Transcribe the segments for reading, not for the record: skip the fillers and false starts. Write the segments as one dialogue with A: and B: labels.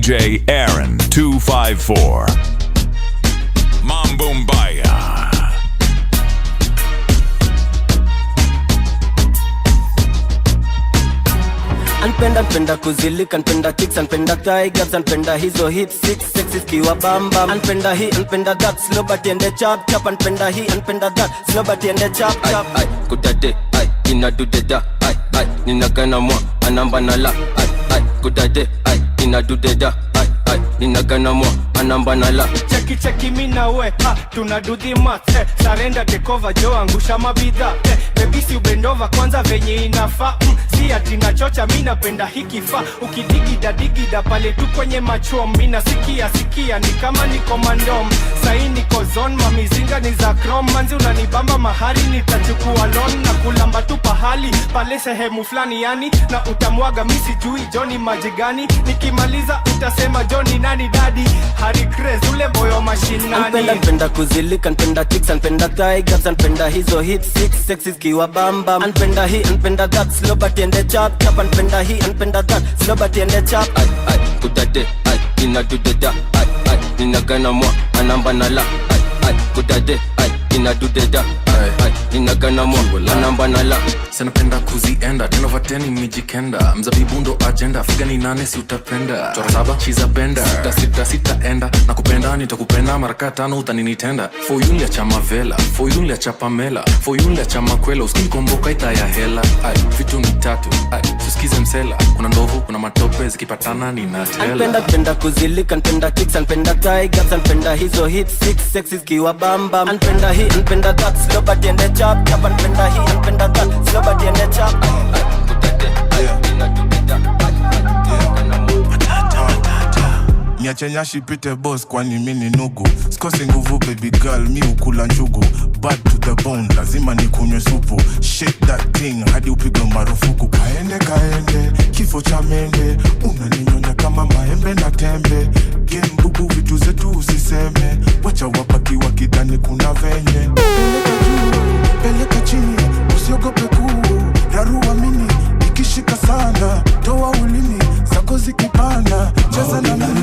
A: DJ Aaron 254. Mambo Mbaya.
B: Anpenda kuzilika, anpenda kicks, anpenda thigh gaps, anpenda hizo hip six sexy kiwa bamba. Anpenda hii, anpenda that, slow but ende chop chop. Anpenda hii, anpenda that, slow but ende chop chop.
C: Ay, kudade, ay, inadudeda, ay, ninagana mwa, anamba nala. Ay, kudade, ay, inadudeda, ay, ninagana mwa, anamba nala.
D: Cheki mina we, tunadu the math. Surrender take over, jo angusha mabidha. Baby si ubendova kwanza venye inafa. Si ati nachocha, mina penda hikifa. Ukidigida pale tu kwenye machom. Mina sikia ni kama niko mandom. Sahi niko zone, mamizinga ni za chrome. Manzi unanibamba mahali, nitachukua loan. Na kulamba tu pahali, pale sehemu flani yani. Na utamwaga misi jui, Johnny majigani. Nikimaliza utasema Johnny nani daddy. Hari Craze, ule boyo mashinani.
B: Anpenda kuzilika, anpenda kicks, anpenda thigh gaps, anpenda hizo hip six sexy kiwa bamba. Anpenda hii, anpenda that, slow but ende chop chop. Anpenda hii, anpenda that, slow but ende chop.
C: Ay, kudade, ay, inadudeda, ay, ninagana mwa, anamba nala. Ay, kudade, ay, inadudeda, ay, ninagana mwa, anamba nala.
E: Sanapenda kuzienda, 10 over 10 imejikenda. Mzabibu ndo agenda, figa ni 8 si utapenda. Chora 7, she's a bender, sita enda. Nakupenda, nitakupenda, maraka 5 utaninitenda. For you liacha mavela, for you liacha Pamela, for you liacha makwela. Uskinikomboka ita ya hela. Ay, vitu ni tatu, ay, suskize msela. Kuna ndovu, kuna matope, zikipatana ninatela.
B: Anpenda kuzilika, anpenda kicks, anpenda thigh gaps, anpenda hizo hip six sexy kiwa bamba. Anpenda hii, anpenda that, slow but ende chop chop. Anpenda hii, anpenda that, slow but ende chop.
F: Niache nyashi pite boss kwani mini nugu. Sikosi nguvu baby girl, mi ukula njugu. Bad to the bone, lazima nikunywe supu. Shake that thing, hadi upigwe marufuku. Kaende, kifo cha mende. Unaninyonya kama maembe na tembe. Game bubu vitu zetu usiseme. Wacha wapaki wakidhani kuna venye. Peleka juu, peleka chini. Usiogope kuu, rarua mini. Ikishika sana, toa ulimi. Zako zikipanda, cheza na mimi.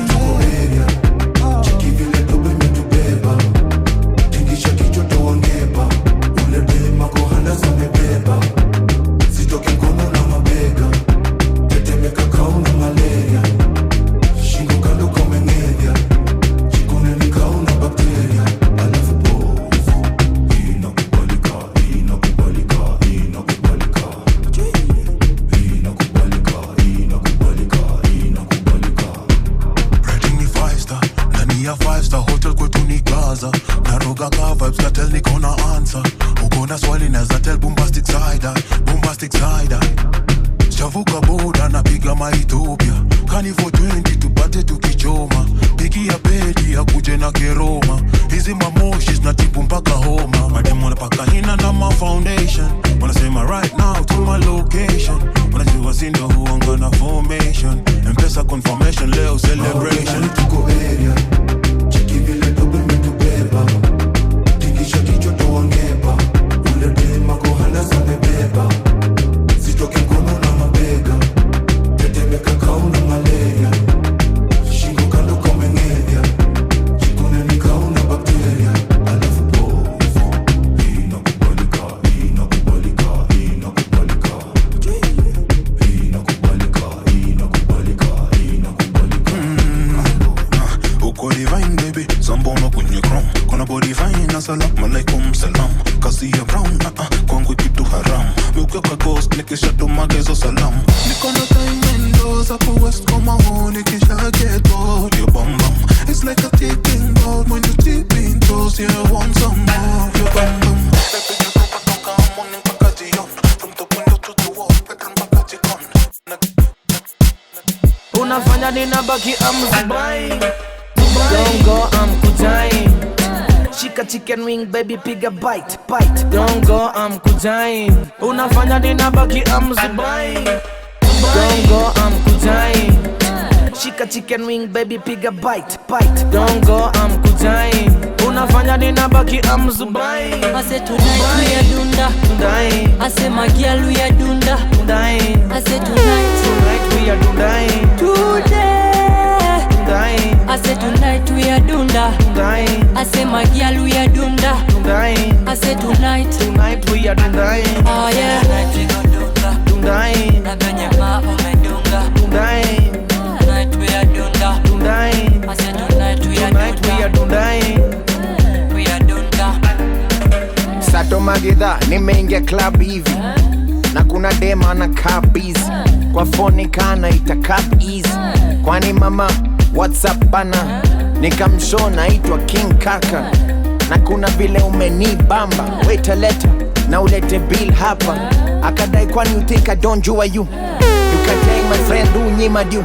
F: Shavuka boda na piga maitopia. Kani for 20 tupate tukichoma. Piki ya pedi ya kuje na keroma. Hizi mamoshis na tipu mpaka homa. Mademu wanapaka hina na ma foundation. Wanasema right now to my location. Wanajua sindo huanga na formation. Mpesa confirmation leo celebration. Tuko area. Chiki vile dobe metubeba. Tingisha kichwa toangeba. Ule dema kohana zamebeba. Sitoki kono na mabega. Tetemeka kauna malaria. Shingo kando komengedya. Jikune ni kauna bakteria. Alafu pofu. Inakubalika. Uko divine baby, sambono kwenye chrome. Kona body fine, assalamu alaikum salam. Kasi ya brown, kwangu kitu haram. Meuke kwa ghost, nikisha tumagezo salamu. Nikono taimendo, zapo west koma ho. Nikisha get bored, your bum bum. It's like a ticking bomb. When you tip in toes, you want some more. Your bum bum. Baby, you go patoka, morning paka jion. From the window to the wall, bedroom paka jikon.
B: Unafanya ninabaki amzubai. Don't go, I'm kujain. Shika chicken wing, baby, piga bite. Don't go, I'm kujain. Unafanya ninabaki amzubai. Don't go, I'm kujain. Shika chicken wing, baby, piga bite. Don't go, I'm kujain. Unafanya ninabaki amzubai.
G: Ase tonight we are dunda. Ase magialu we are dunda. Ase tonight
B: we are dunda.
G: Today ya dunda. Asema girl we are dunda. I say tonight
B: we are dunda.
G: Oh yeah. Tonight we gon' dunda. Na venye ma umedunga. Tonight we are dunda. I say tonight we are dunda. We are dunda.
H: Sato magidha nimeingia club hivi na kuna dema na busy kwa phone kana ita cup easy. Kwani mama WhatsApp bana nikamshow naitwa King Kaka na kuna vile umenibamba wait a letter na ulete bill hapa. Akadai kwani you think I don't jua you can tell my friend unyima du.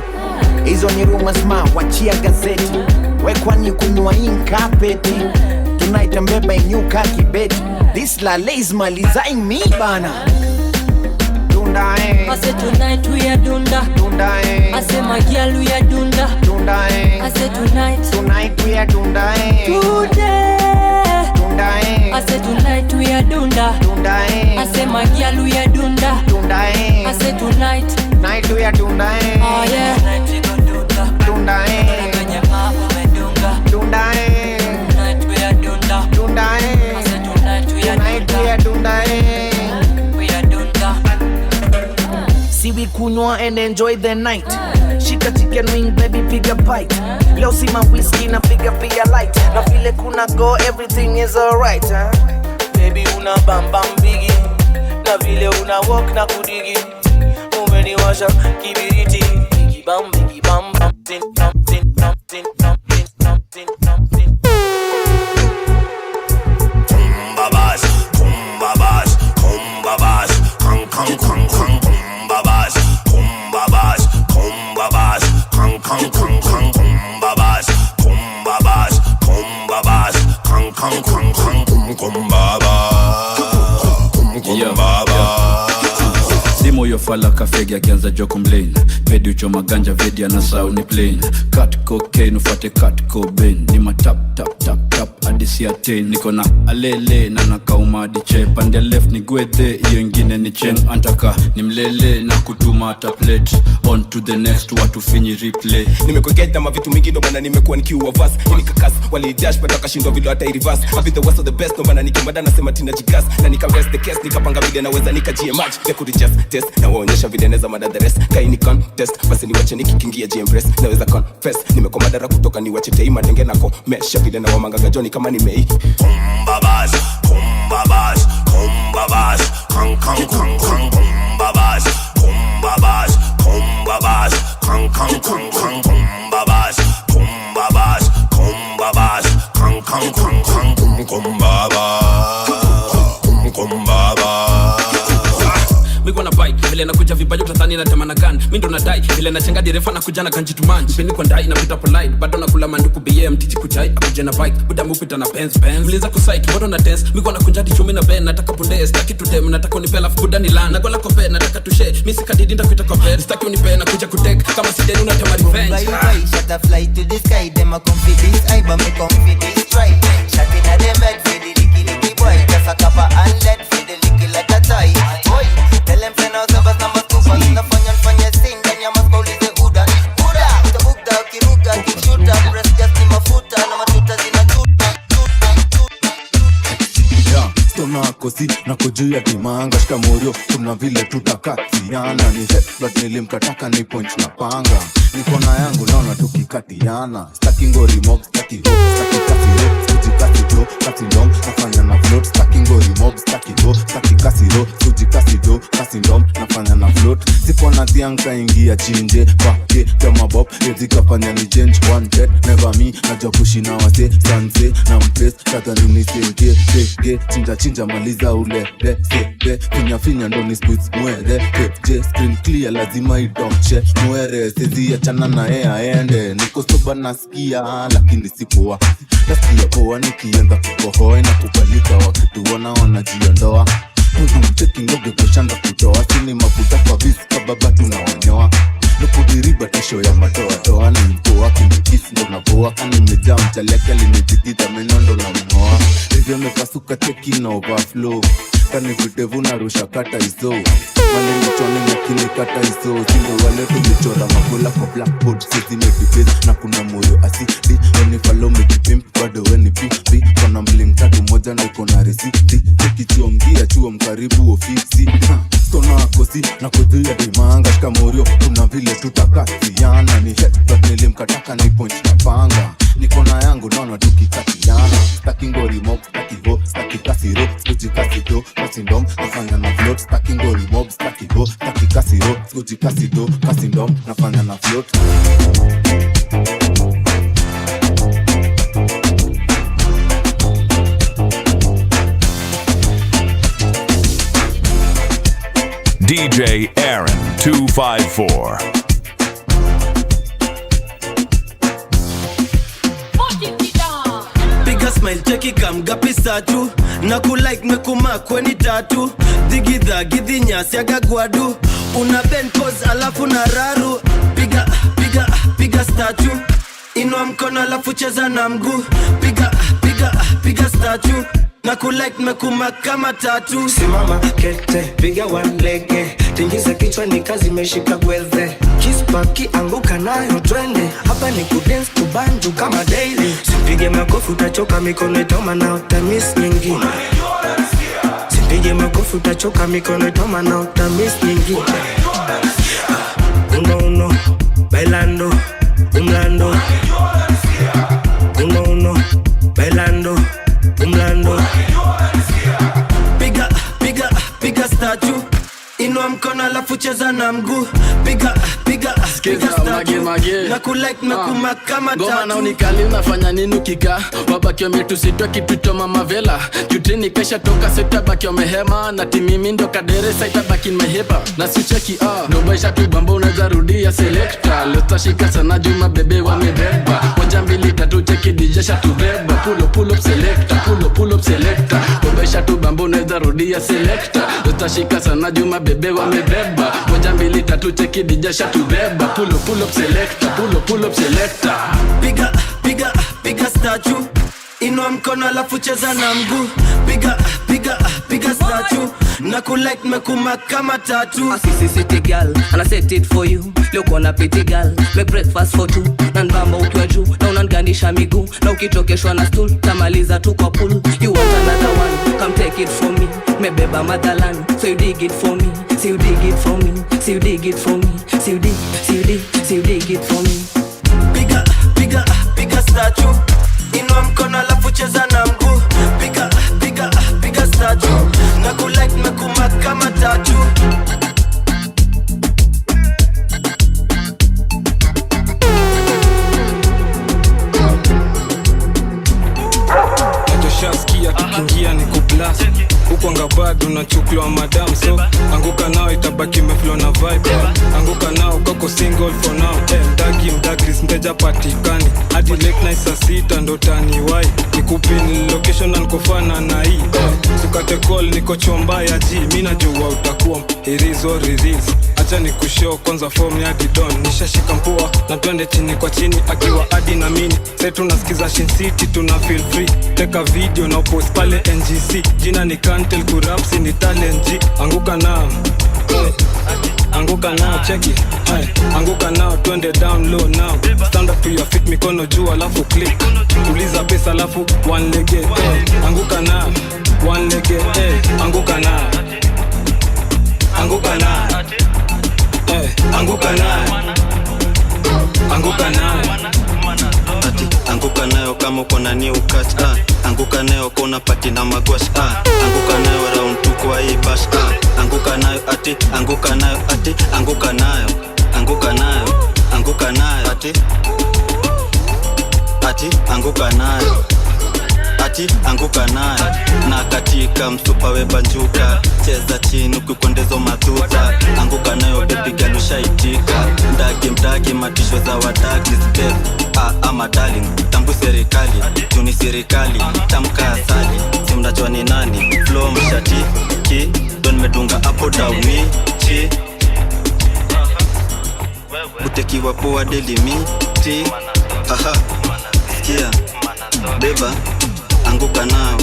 H: Hizo ni rumors ma wachia gazeti. We kwani kunywa inkapeti tonight mbeba inyuka kibeti. This la lays malizaing me bana. Dunda
G: I say tonight we are dunda. I say my girl we are dunda. I say tonight
H: we are dunda.
G: Today I say tonight we are dunda. I say my girl we are dunda. I say tonight
H: we are dunda.
G: Oh yeah. Tonight we gon' dunda. Venye ma umedunga. Tonight we are dunda. I say tonight we are dunda. We are dunda.
B: See we kunywa and enjoy the night. Shika chicken wing baby piga bite. Leo si ma whiskey na piga light. Na vile kuna go everything is alright huh? Baby una bam bam biggie. Na vile una walk na kudigi. Umeniwasha kibiriti. Biggie bam bam tin bam tin bam tin bam tin bam tin bam tin.
A: Kumbabas, kang, kumbabas,
I: Simo yo fala kafegi akianza joko mlane. Pedi uchoma ganja vedi anasau ni plain. Cut cocaine ufate cut cobain. Ni matap tap tap tap adisi attain. Niko na alele na nakauma adiche. Pande left ni gwethe iyo ingine ni cheng. Antaka ni mlele na kutuma ata plate. On to the next watu finyi replay.
J: Nimekogeta mavitu mingi ndo maana nimekuwa nikiua verse. Nikakas wali dash but akashindwa vile hata reverse. I be the worst of the best ndo maana nikimada nasema tina jigas. Na nikarest the case nikapanga vile naweza nikajie match. Ya kurijust test na waonyesha vile neza mada the rest. Kai ni contest basi niwache nikikingia GMpress. Naweza confess nimekoma dara kutoka niwache tei madenge nako. Mesha vile na wamangaga Johnny kama ni mei.
A: kumbabas, kang, kumbabas, kang, kumbabas,
I: Migo na bike, vile nakuja vibajo utadhani na tema na gun. Mindo na die, vile na chenga direfa na kuja na kanji tumanji. Mpeni kwa ndai na pita polite, bado na kula manduku BM titi kuchai. Akuje na bike, buda mupita na Benz. Mliza kusite, bado na dance. Migo na kunjadi chumi na ben, nataka punde. Staki to dem, nataka unipela fukuda ni lan. Nagola kope, nataka tushe. Misi kadidi nda kuita kope. Staki unipe, nakuja kutek. Kama sideni unatema revenge.
K: Shut a fly to the sky, them a confidence. I but me confidence try. Shut in a them head for the licky boy. Just a copper and lead for the licky like a toy. Boy, tell them friend out of us number 2 for the fanya sing. Then you must call it the Uda. Uta kiruga, kishuta. Press just in mafuta. Na matuta zina chuta.
F: Stona kosi na kujua timanga shikamorio. Kuna vile tutakatiana. Ni headbutt nilimkataka ni point na panga. Niko na yangu naona tukikatiana. Staki ngori mob, staki ho, staki kasi ho. Suji kasi do, kasi ndom, nafanya na float. Staki ngori mob, staki ho, staki kasi ho. Suji kasi do, kasi ndom, nafanya na float. Sipo na thianka ingia chinje. Pake, tema bob, yezi kafanya ni change. One dead, never me, najua kushina wase. Sanse, na mpress, tata nini senke. Teke, chinja maliza ule. De, sebe, finya ndo ni squeeze mwere. Keje, screen clear, lazima idonche. Mwere, sezi achana na aende. Niko soba nasikia, lakini sipoa. Nasikia poa nikienda kukohoe na kubalika wakitu wanaona jiondoa. Cheki ngoge kushanda kutoa. Sini mafuta kwa visi kababa tunawanyoa. Nukudiriba tisho ya matoa. Ni mpoa kindikisi ndo napoa. Kani mejaa mchaleke linijikita menondo na mhoa. Hivyo mepasuka teki na overflow. Kani videvu na rusha kata iso.
L: walinichone na kinikata iso sindo wale tulichora makula kwa blackboard sisi medibase na kuna moyo asidi weni follow me kipimp bado weni pipi kona mling tatu moja na iko na risiti kichuo mgia chuo mkaribu ofisi kona akosi na kudhia dimanga shikamorio kuna vile tutakatiana ni headbutt nilimkataka ni point na panga nikona yangu nono tukikatiana staki ngori mob staki ho staki kasiro skuji kasido kasindom nafanya na float staki ngori mob staki ho staki kasiro skuji kasido kasindom nafanya na float
M: DJ Aaron 254.
N: Piga smile cheki kamgapi satu na kulike mekuma kweni tatu digidha gidhinyasi agagwadu una ben pose alafu na raru piga statue inua mkono alafu cheza na mguu piga statue na kulike mekuma kama tatu
O: simama kete piga one lege tingiza kichwa ni kazi meshika gwethe kispaki anguka nayo twende hapa ni kudance kubanju kama daily sipige makofi utachoka mikono itoma na utamis nyingine sipige makofi utachoka mikono itoma na utamis nyingine uno bailando umlando uno bailando umlando
N: piga statue inua mkono alafu cheza na mguu piga statue na kulike mekuma kama tatu
I: ngoma na unikali unafanya nini ukika wabaki wametusitwa kitu cha mama vela jutini kesha toka sita baki wamehema na timimi ndo kadere saita baki mehepa na sicheki ndo baisha tu bamba unaweza rudia selector leta shika sana juma bebe wamebeba moja mbili tatu cheki DJ shatubeba pull up selector pull up selector ndo baisha tu bamba unaweza rudia selector leta shika sana juma bebe wamebeba moja mbili tatu cheki DJ shatubeba pull up selector pull up selector
N: piga statue inua mkono alafu cheza na mguu piga statue na kulike mekuma kama tatu
G: Assisi city girl and I set it for you look on a pretty girl make breakfast for two na mbamba ukiwa juu na unanganisha miguu na ukitokeshwa na stool tamaliza tu kwa pool you want another one come take it from me mebeba motherland so you dig it for me so you dig it for me so you dig it for me so you dig it for me
N: piga statue inua mkono alafu cheza na mguu piga statue na kulike mekuma kama tatu
D: Shaskia kikingia ni kublast huko ngabado na chuklo madam so anguka nao itabaki meflow na vibe anguka nao koko single for now mdagris mteja patikani hadi late night saa 6 ndo tani wai nikupin location na nikofana na hii sukate call niko chomba ya G mimi najua utakuwa irizo riris acha nikushow kwanza form ya Didon nishashika mpua na twende chini kwa chini akiwa hadi na mini sasa tunasikiza Shin City tuna feel free take a video na post pale NGC jina ni Kantel Kurapsi ni talent G anguka nao check it anguka nao twende down low now stand up to your feet mikono juu alafu click tuliza pesa alafu one leg anguka nao one leg anguka nao anguka
P: anguka nayo kama uko na new catch anguka nayo kona pati na magwash anguka nayo round 2 kwa hii bash anguka nayo ati anguka nayo ati anguka nayo anguka nayo ati anguka nayo ati anguka nayo na katika msupa webanjuka cheza chini ukikondezo madhuta anguka nayo baby girl ushaitika mdagi matisho za wadagi step ama darling tambu serikali tuni serikali tamka asali simnajua ni nani flow mshati ki don medunga hapo downi chi utekiwa poa delimiti sikia beba anguka nayo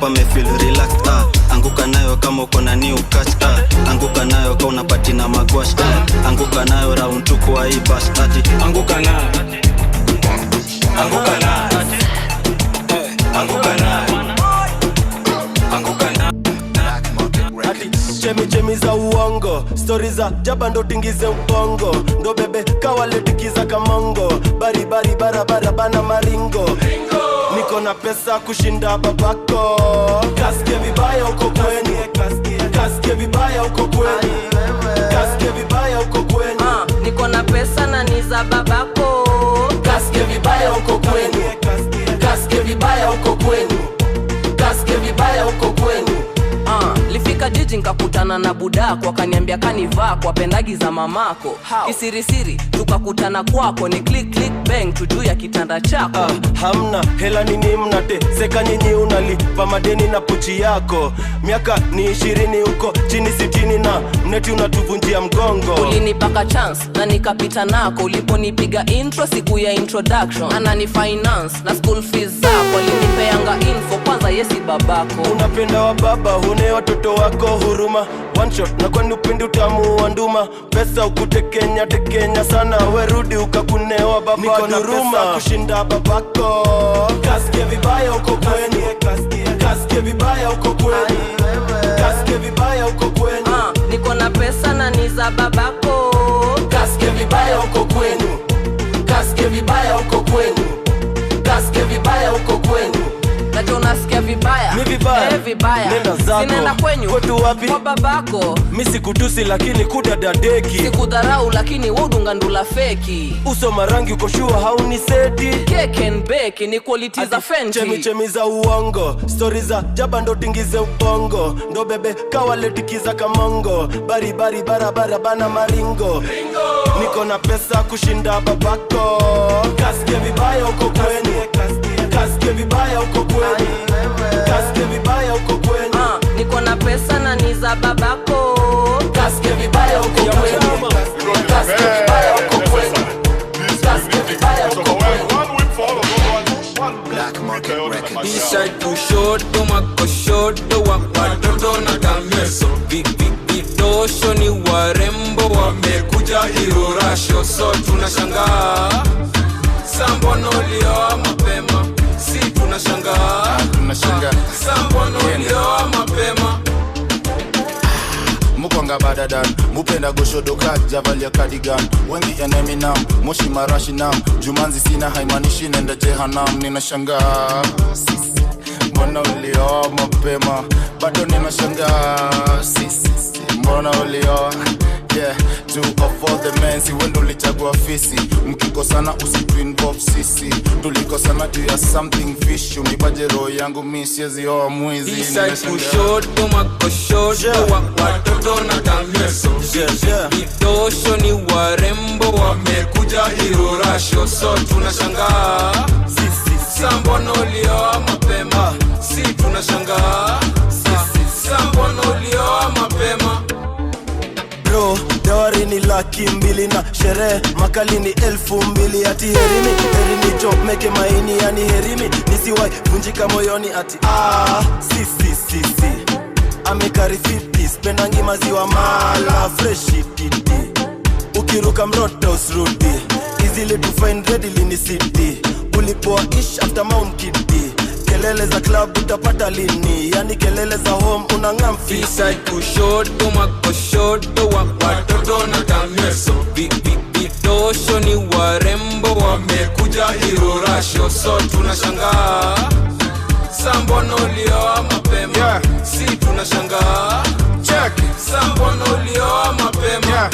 P: hapa me feel relaxed anguka nayo kama uko na new catch anguka nayo kama unapati na magwash anguka nayo round 2 kwa hii bash ati anguka nayo anguka nayo anguka nayo anguka nayo
N: chemi za uongo story za jaba ndo tingize ubongo ndo bebe kawaletikiza kamongo bari barabara bana maringo niko na pesa kushinda babako kasike vibaya uko kweni kasike vibaya uko kweni kasike vibaya uko kweni
B: niko na pesa na ni za babako
N: kasike vibaya uko kweni kasike vibaya uko kweni kasike vibaya uko kweni
B: lifika jiji nkakutana na budako akaniambia kanivaa kwa pendagi za mamako kisirisiri tukakutana kwako ni click bang tujuu ya kitanda chako
N: hamna hela nini mnate seka nyinyi unalipa madeni na pochi yako miaka ni 20 huko chini 60 na mneti unatuvunjia mgongo
B: ulinipaka chance na nikapita nako uliponipiga intro siku ya introduction anani finance na school fees zako alinipeanga info kwanza yesi babako
N: unapenda wa baba hune watoto wako huruma one shot na kwani upendi utamu wa nduma pesa ukutekenya sana werudi ukakunewa baba niko na pesa kushinda babako kasike vibaya uko kweni kasike vibaya uko kweni kasike vibaya uko kweni
B: niko na pesa na ni za babako
N: kasike vibaya uko kweni kasike vibaya uko kweni kasike vibaya uko kweni
B: Nacho unasikia vibaya
N: mi vibaya
B: vibaya
N: nenda zako
B: sinaenda kwenyu
N: kwetu wapi
B: kwa babako
N: mi sikutusi lakini kudadadeki
B: sikudharau lakini wudunga ndula feki
N: uso marangi uko shua hauni seti
B: cake and bake ni quality za Fenty
N: chemi za uongo story za jaba ndo tingize ubongo ndo bebe kawaletikiza kamongo bari barabara bana maringo niko na pesa kushinda babako kasike vibaya uko kweni kasike vibaya uko kweni kasike vibaya uko kweni
B: niko na pesa na ni za babako
N: kasike vibaya uko kweni kasike vibaya uko kweni kasike vibaya uko kweni
Q: Black Market Records.
I: Inside kushoto makoshoto watoto na kameso vidosho ni warembo wamekuja irorasho so tunashangaa sambono ulioa mapema si tunashangaa sambono ulioa mapema
L: mukwanga badadan mupenda goshodoka javalia cardigan wengi eneminam moshi marashinam jumanzi sina haimanishi nenda jehanam ninashangaa mbona ulioa mapema bado ninashangaa mbona ulioa yeah to of all the men si wendo ulichagua fisi mkikosana usitu involve sisi tulikosana juu ya something fish unipaje roho yangu mi siezi oa mwizi
I: inside kushoto makoshoto watoto na kameso vidosho ni warembo wamekuja irorasho so tunashangaa sambono ulioa mapema si tunashangaa sambono ulioa mapema
N: bro dawari ni 200,000 na sherehe makali ni 2,000 ati herini chomeke maini yani herimi nisiwai vunjika moyoni ati si amekari 50 spendangi maziwa mala freshi titi ukiruka mrota usrudi easily to find readily ni city ulipoa ish after Mount Kitty kelele za club utapata lini yani kelele za home unangamfi
I: inside kushoto makoshoto watoto na kameso vidosho ni warembo wamekuja irorasho so tunashangaa sambono ulioa mapema si tunashangaa check sambono ulioa mapema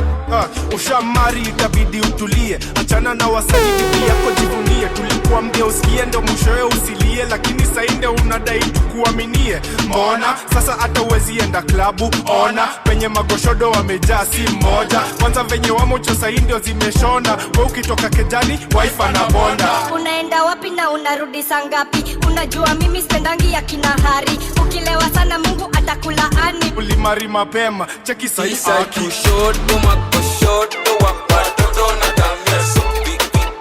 D: ushamari itabidi utulie achana na wasanii yako jivunie tulikuambia usikie ndo mwishowe usilie lakini sainde unadai tukuaminie mbona sasa hata uwezi enda klabu ona penye magoshodo wamejaa si mmoja kwanza venye wamocho saindio zimeshona we ukitoka kejani waifa na bonda
R: unaenda wapi na unarudi sangapi unajua mimi spendangi ya kinahari ukilewa sana Mungu atakulaani
D: ulimari mapema cheki sahi
I: kushoto makoshoto watoto na kameso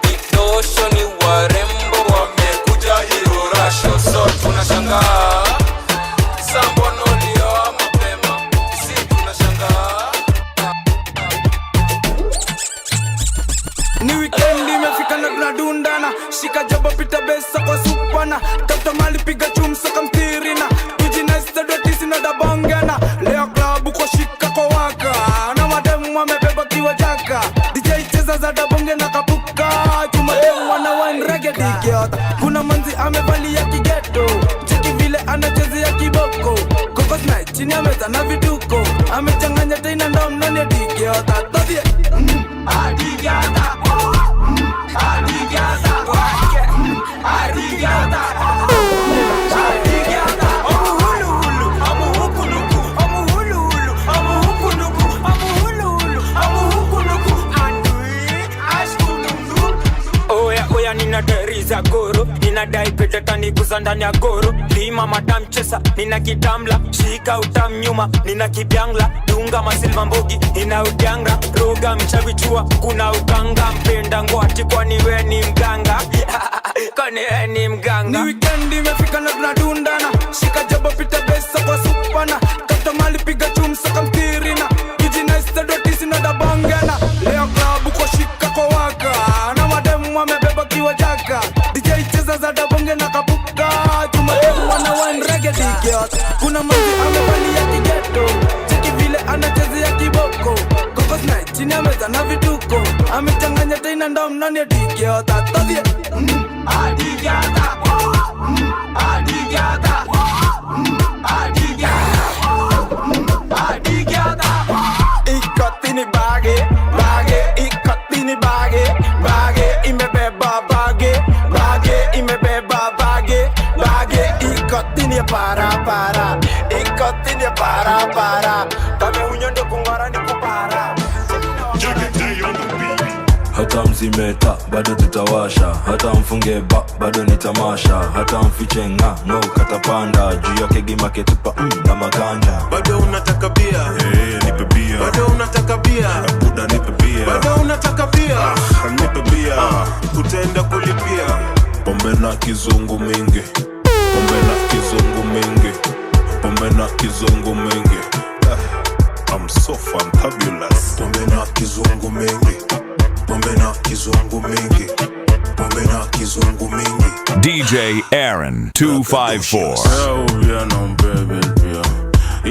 I: vidosho ni warembo wamekuja irorasho so tunashangaa
B: Ni weekend imefika na tunadundana. Shika jaba pita besa kwa supana. Tafuta mali piga chumsa kamtirina. Kujinesta dotisi na dabongana. Leo klabu kwa shika kwa waka. Na mademu wamebeba kiwa jaka. DJ cheza za dabonge na kapuka. Chuma demu wana wine reggae dikiota. Kuna manzi amevalia kigeto. Cheki vile anachezea kiboko. Kokos night chini ya meza na vituko. Amechanganya tena ndo mnani dikiota. Todie Adigata Adigata Adigata Adigata Amuhulu Amuhukuluku Amuhulu Amuhukuluku Amuhulu Amuhukuluku Andui Ashkuluku.
Q: Oya nina deriza goro. Nina daipete tani kuzandani ya goro. Lima madam chesa nina kitamla. Shika utam nyuma nina kibyangla. Dunga masilva mbogi ina udyanga. Roga mchavichua kuna ukanga. Mpenda ngwati kwani we ni mganga. Kwani we ni mganga.
B: Ni weekend imefika na tunadundana. Shika jaba pita besa kwa supana. Kata mali piga chumsa kamtirina. Kujinesta dotisi na dabongana. Leo klabu kwa shika kwa waka. Na mademu wamebeba kiwa jaka. DJ cheza za dabonge na kapuka. Chuma demu wana wine reggae dikiota. Kuna manzi amevalia kigeto. Cheki vile anachezea kiboko. Kokos night chini ya meza na vituko. Amechanganya tena ndo mnani dikiota. Todie Adigata Adigata Adigata
Q: Ikotini bage Ikotini bage Imebeba bage Imebeba bage Ikotini para Ikotini para Kame unyondo kungara ni kupara.
S: Hata mzimeta bado tutawasha. Hata mfunge bado ni tamasha. Hata mfiche ng'o katapanda. Juu yake gimake tupa na maganja.
F: Bado unataka bia?
S: Nipe bia.
F: Bado unataka bia?
S: Buda nipe bia.
F: Bado unataka bia?
S: Nipe bia.
F: Utaenda kulipia.
S: Pombe na kizungu mingi. Pombe na kizungu mingi. Pombe na kizungu mingi. I'm so fantabulous.
F: Pombe na kizungu mingi. Pombe na kizungu mingi. Pombe na kizungu mingi.
M: DJ Aaron 254.
S: Pia na mbebe pia.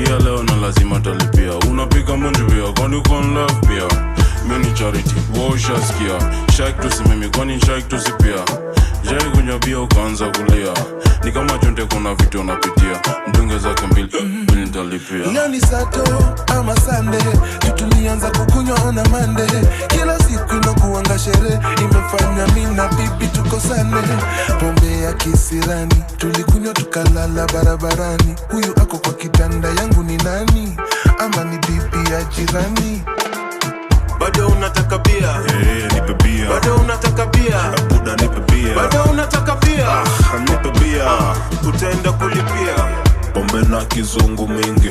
S: Iya leo na lazima talipia. Unapiga munju pia. Kwani uko in love pia. Mini charity. Washa skia. Shake to si mimi. Kwani shake to si pia. Jai kunya bia ukaanza kulia. Ni kama chonte kuna vitu unapitia. Mdunge zake mbili nitalipia.
F: Leo ni Sato ama Sunday. Tutulianza kukunywa on a Monday. Kila siku inakuanga sherehe. Imefanya mimi na bibi tukosane. Pombe ya kisirani. Tulikunywa tukalala barabarani. Huyu ako kwa kitanda yangu ni nani? Ama ni bibi ya jirani? Bado unataka bia?
S: Nipe bia.
F: Bado unataka bia?
S: Buda nipe bia.
F: Bado unataka bia?
S: Nipe bia.
F: Utaenda kulipia.
S: Pombe na kizungu mingi.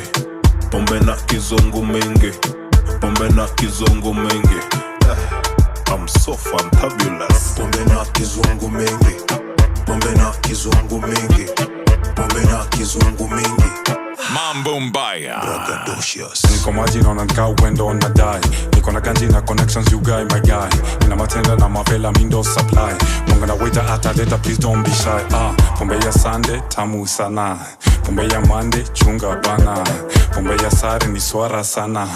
S: Pombe na kizungu mingi. Pombe na kizungu mingi. I'm so fantabulous.
F: Pombe na kizungu mingi. Pombe na kizungu mingi. Pombe na kizungu mingi.
M: Mambo Mbaya.
E: Niko maji naona nika uendo nadai. Niko na ganji na connections you guy my guy. Nina matenda na mavela mindo supply. Munga na waiter ataleta please don't be shy. Pombe ya Sunday tamu sana. Pombe ya Monday chunga bana. Pombe ya sare ni swara sana.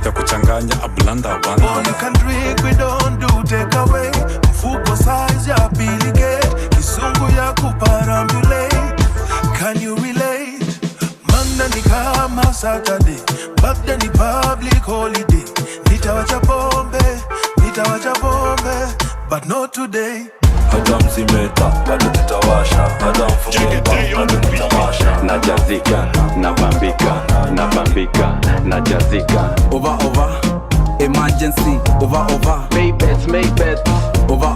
E: Ya kuchanganya ablanda bana.
F: All you can drink we don't do take away. Mfuko size ya biligate. Kisungu ya kuparambulate. Can you relate? Manda ni kama Saturday. Back then ni public holiday. Nitawacha pombe, but not today.
S: Hata mzimeta bado tutawasha. Hata mfunge bado ni tamasha.
T: Najazika, nabambika, najazika.
U: Over, emergency, over, Maybet, over,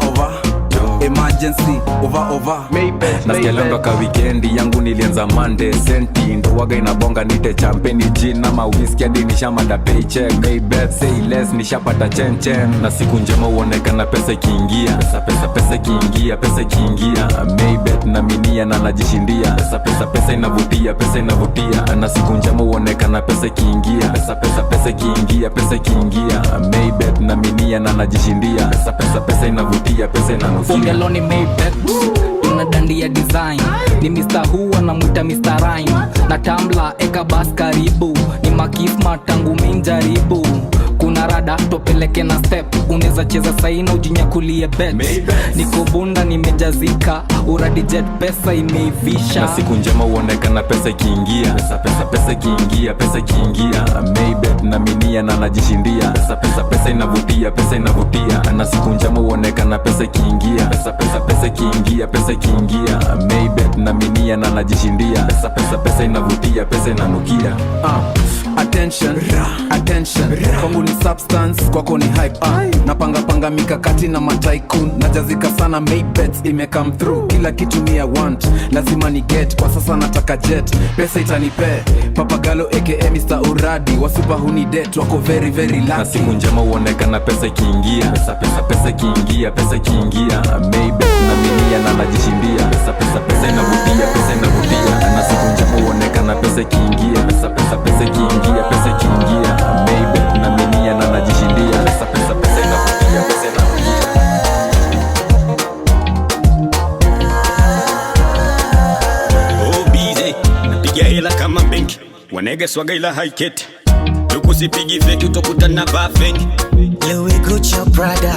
U: emergency, over,
T: Nasikialanga ka weekendi yangu nilianza Monday. Senti ndo waga inabonga nite champeni gin ama whisky hadi nishamada paycheck. Maybet say less nishapata chen. Na siku njema uonekana pesa ikiingia. Pesa ikiingia. Maybet na minia na najishindia. Pesa inavutia. Na siku njema uonekana pesa ikiingia. Pesa ikiingia. Maybet na minia na najishindia. Pesa inavutia, pesa inanukia.
C: Fungeloni Maybach tunadandia design, ni Mr. Who anamwita Mr. Rhyme, na Tambla eka bas karibu, ni makifma tangu minjaribu. Kuna rada topeleke na step, uneza cheza saina ujinyakulie bet. Niko bunda nimejazika, uradi jet pesa imeivisha.
T: Na siku njema uonekana pesa ikiingia, pesa ikiingia, pesa ikiingia. Maybach na minia na najishindia, pesa inavutia, pesa inavutia. Na siku njema uonekana pesa ikiingia, pesa ikiingia, pesa ikiingia. Maybach na minia na najishindia, pesa inavutia, pesa inanukia.
U: Attention, attention, kwangu ni substance, kwako ni hype. Napanga mikakati na mataikun, najazika sana Maybach ime come through. Kila kitu ni I want, lazima ni get, kwa sasa nataka jet, pesa itanipe. Papagalo aka Mr. Uradi, wasupa huni det, wako very very lucky.
T: Na siku njema uonekana pesa ikiingia, pesa ikiingia, pesa ikiingia. Maybach na minia na najishindia, pesa inavutia, pesa inavutia. Na siku njema uonekana pesa ikiingia, pesa ikiingia, pesa ikiingia. Maybach na minia na najishindia, pesa inavutia, pesa inavutia.
V: Oh BJ, napiga hela kama benki, wanege swaga ila haiketi. Tukusipigi feki utokutana bafengi.
W: Louis Gucci Prada,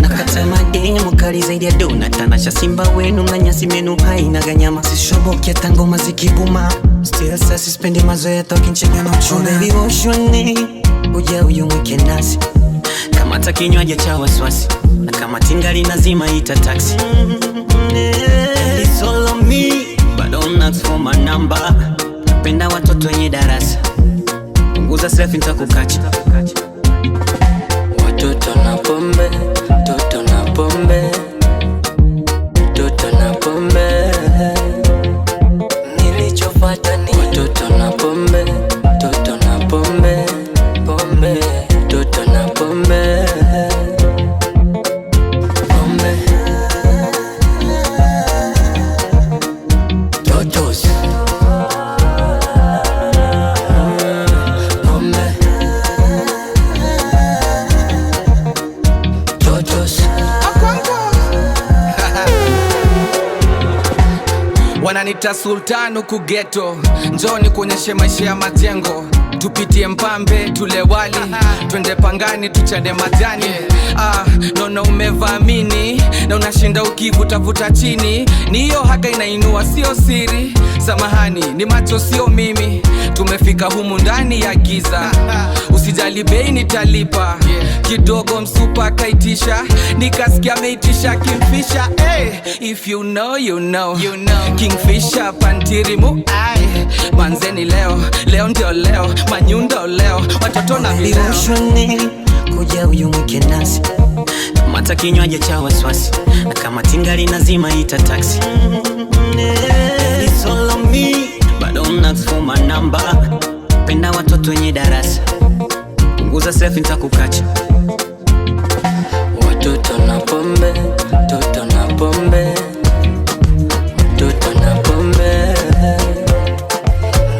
W: nakata mademu kali zaidi ya dona. Tanasha simba wenu na nyasi menu haina ganyama. Sishobokia tangoma zikibuma, still sa sispendi mazoea toki nchega na uchuna. Baby woshwane, uja uyu mwike nasi, kamata kinywaji cha waswasi, na kama tingali nazima ita taxi. It's all on me, but don't ask for my number. Penda watoto wenye darasa, punguza selfie nitakukacha. Watoto na pombe, toto na pombe, toto na pombe. Nilichofuata ni watoto na pombe, toto na pombe, pombe, toto na pombe, pombe. Totos
B: wananita sultanu kugeto, njoni kuonyeshe maisha ya majengo. Tupitie Mpambe tule wali, twende Pangani tuchade majani. Nono umevamini na unashinda ukivutavuta chini, ni hiyo haga inainua sio siri. Samahani ni macho sio mimi, tumefika humu ndani ya giza. Usijali bei nitalipa, kidogo msupa kaitisha, nikasikia meitisha Kingfisher. Hey, if you know you know, you know. Kingfisher pantirimu ai, manzeni leo, leo ndio leo, manyundo leo, watoto na vileo.
W: Kuja uyu mwike nasi, mata kinywaji cha waswasi, na kama tingali nazima ita taxi. It's all on me, but don't ask for my number. Penda watoto wenye darasa, punguza selfie nitakukacha. Watoto na pombe, toto na pombe, toto na pombe.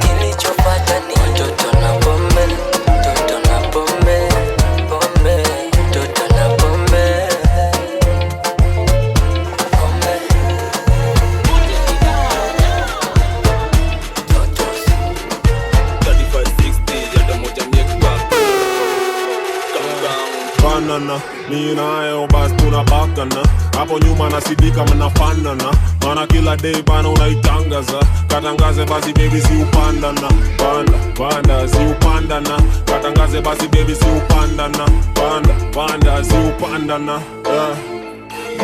W: Nilichofuata ni watoto na pombe, toto na pombe, pombe, toto na pombe, pombe.
S: Banana, mi nayo basi tunabakana, hapo nyuma nasidika mnafanana. Mana kila day bana unaitangaza, katangaze basi baby si upandana. Panda si upandana, katangaze basi baby si upandana. Panda si upandana.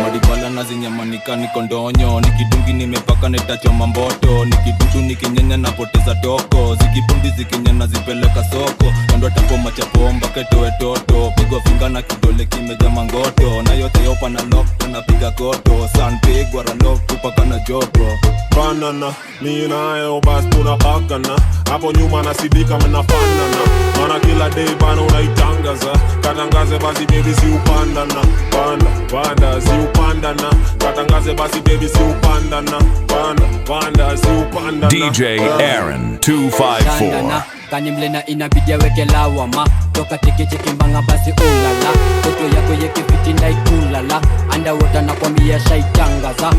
E: Madibala na zinyamanika niko ndonyo, nikidungi nimepaka netachoma mboto, nikidudu nikinyenya napoteza toko, zikipundi zikinyena zipeleka soko, kando tapo machapomba ketoe toto, pigwa finga na kidole kimeja mangoto, na yote yopa na lock napiga koto, sun pigwa ralok kupaka na joto.
S: Banana, mi nayo basi tunabakana, hapo nyuma nasidika mnafanana. Mana kila day bana unaitangaza, katangaze basi baby si upandana. Panda si upandana, katangaze basi baby si upandana. Panda si upandana.
M: DJ Aaron 254.
C: Kani mlena inabidi weke lawama, toka tiki mbanga basi ulala. Toto yako yeke fiti nakwambia shaitangaza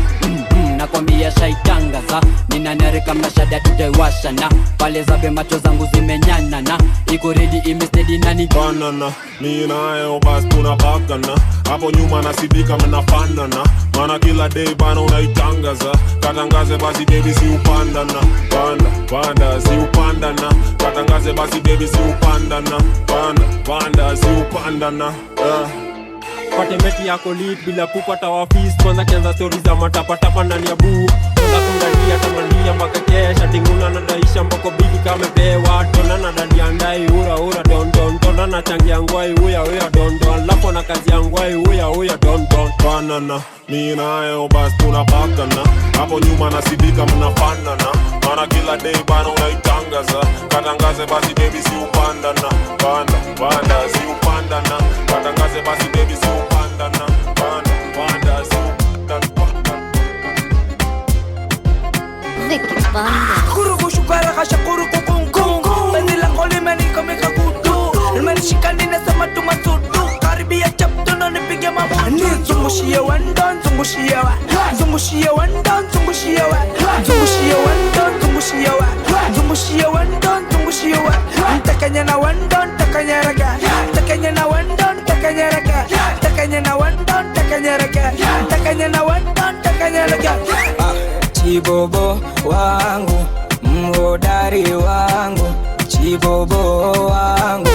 C: nakwambia shaitangaza ninanarika mashada tutaiwashana pale zabe macho zangu zimenyanana iko ready imestedi nani
S: banana ni nayo basi tunapakana hapo nyuma nasidika mnafanana maana kila day bana unaitangaza katangaze basi baby si upandana panda si upandana katangaze basi baby si upandana panda si upandana
A: pate meti yako lit bila kupata wafis kwanza kianza stories za matapatapa ndani ya buu kwanza kungania tamania mpaka kesha tinguna nadaisha mpako bigi kamepewa tona na dadi andai ura don tona na changi angwai uya don alafu na kazi angwai uya don
S: banana ni nayo basi tunapakana hapo nyuma nasidika mnafanana maana kila day bana unaitangaza katangaze basi baby si upandana panda si upandana katangaze basi baby si upandana panda si
H: Vicky Banda
B: Kurugu shukara kasha kurugu kungu Beni la koli meni kamika kutu Meni shikani nesema tumasudu Karibia chaptuno nipige mabutu Zungushie wendon, zungushie wa Zungushie wendon, zungushie wa Zungushie wendon, zungushie wa Zungushie wendon, zungushie wa Takanya na wendon, takanya raga Takanya na wendon, takanya raga Takanya na wendon, takanya raga Takanya na wendon, takanya raga
Q: Chibobo wangu, mhodari wangu, chibobo wangu,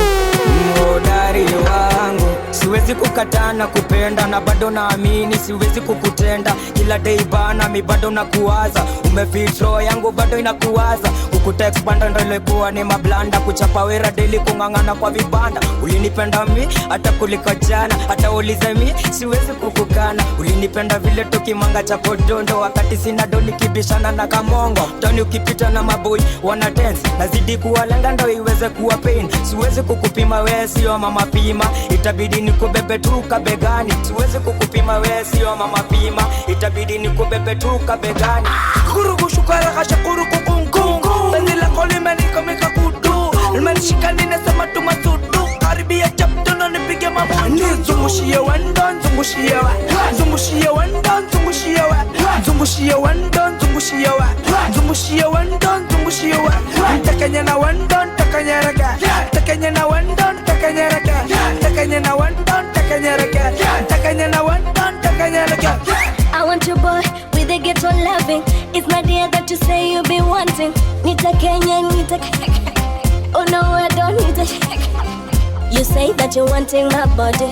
Q: mhodari wangu. Siwezi kukataa na kupenda na bado naamini siwezi kukutenda. Kila day bana mi bado nakuwaza, umefitro yangu bado inakuwaza. Kukutext banda ndo ilikuwa ni mablanda, kuchapa wera daily kungangana kwa vibanda. Ulinipenda mi hata kuliko jana, hata ulize mi siwezi kukukana. Ulinipenda vile tukimanga cha kodondo, wakati sina doni kibishana na kamongo. Toni ukipita na maboy wana dance, nazidi kuwalenga ndo iweze kuwa pain. Siwezi kukupima wewe sio mama pima, itabidi nikubebe tu kabegani. Siwezi kukupima wewe sio mama pima, itabidi nikubebe tu kabegani.
B: Kurugu shukara kasha kurugu kungu Beni la koli meni kamika kutu Meni shikani nesema tumasudu Karibia chaptuno nipige mabutu Zungushie wendon, zungushie wa Zungushie wendon, zungushie wa Zungushie wendon, zungushie wa Zungushie wendon, zungushie wa Takanya na wendon, takanya raga Takanya na wendon, takanya raga Takanya na wendon, takanya raga Takanya na wendon, takanya raga
H: I want your boy with a ghetto loving. It's my dear that you say you be wanting. Nita Kenya, nita Oh no, I don't need it. You say that you're wanting my body.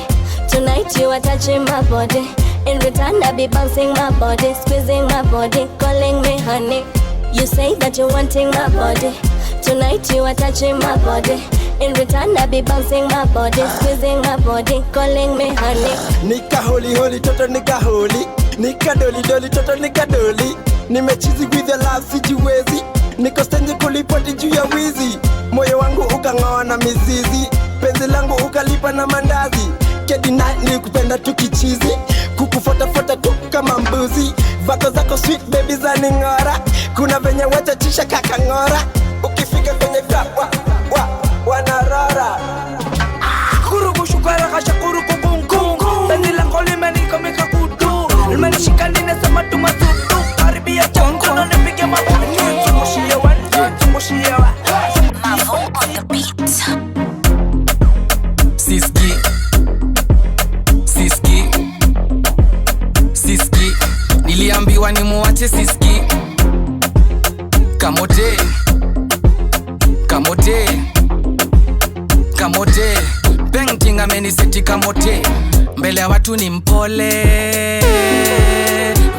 H: Tonight you are touching my body. In return I be bouncing my body, squeezing my body, calling me honey. You say that you're wanting my body. Tonight you are touching my body. In return I be bouncing my body, squeezing my body, calling me honey.
N: Nika holy holy toto nika holy, nika doli doli toto nika doli. Nimechizi with the love sijiwezi, niko stenje kulipoti juu ya wizi. Moyo wangu ukang'oa na mizizi, penzi langu ukalipa na mandazi. Kedi night nilikupenda tukichizi, kukufuatafuata tu kama mbuzi. Vako zako sweet baby za ning'ora, kuna venye watachisha kakang'ora. Ukifika kwenye kwa wanarora.
B: Kurugu shukara kasha kurugu kungu Beni la koli meni kamika kutu Meni shikani nesema tumasudu Karibia chaptuno nipige mabutu Zungushie wendon, zungushie wa
H: Mavo on the beat.
C: Siski niliambiwa ni muache Siski. Kamote painting ameniseti kamote. Mbele ya watu ni mpole,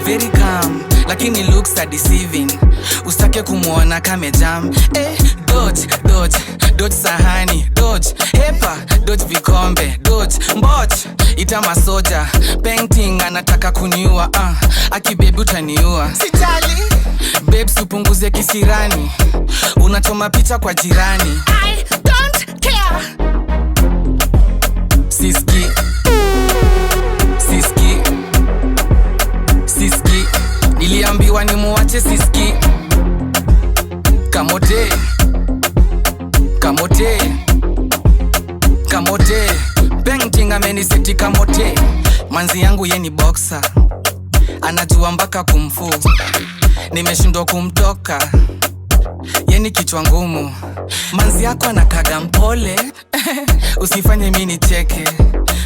C: very calm, lakini looks are deceiving. Usake kumuona kame jam. Dodge sahani, dodge hepa, dodge vikombe, dodge mboch ita masoja. Painting anataka kuniua, akibebi utaniua. Sitali babes upunguze kisirani, unachoma picha kwa jirani. I don't care. Siski niliambiwa ni muache Siski. Kamote painting ameniseti kamote. Manzi yangu ye ni boxer,
B: anajua mpaka kumfu, nimeshindwa kumtoka, yeni kichwa ngumu. Manzi yako anakaga mpole usifanye mini cheke,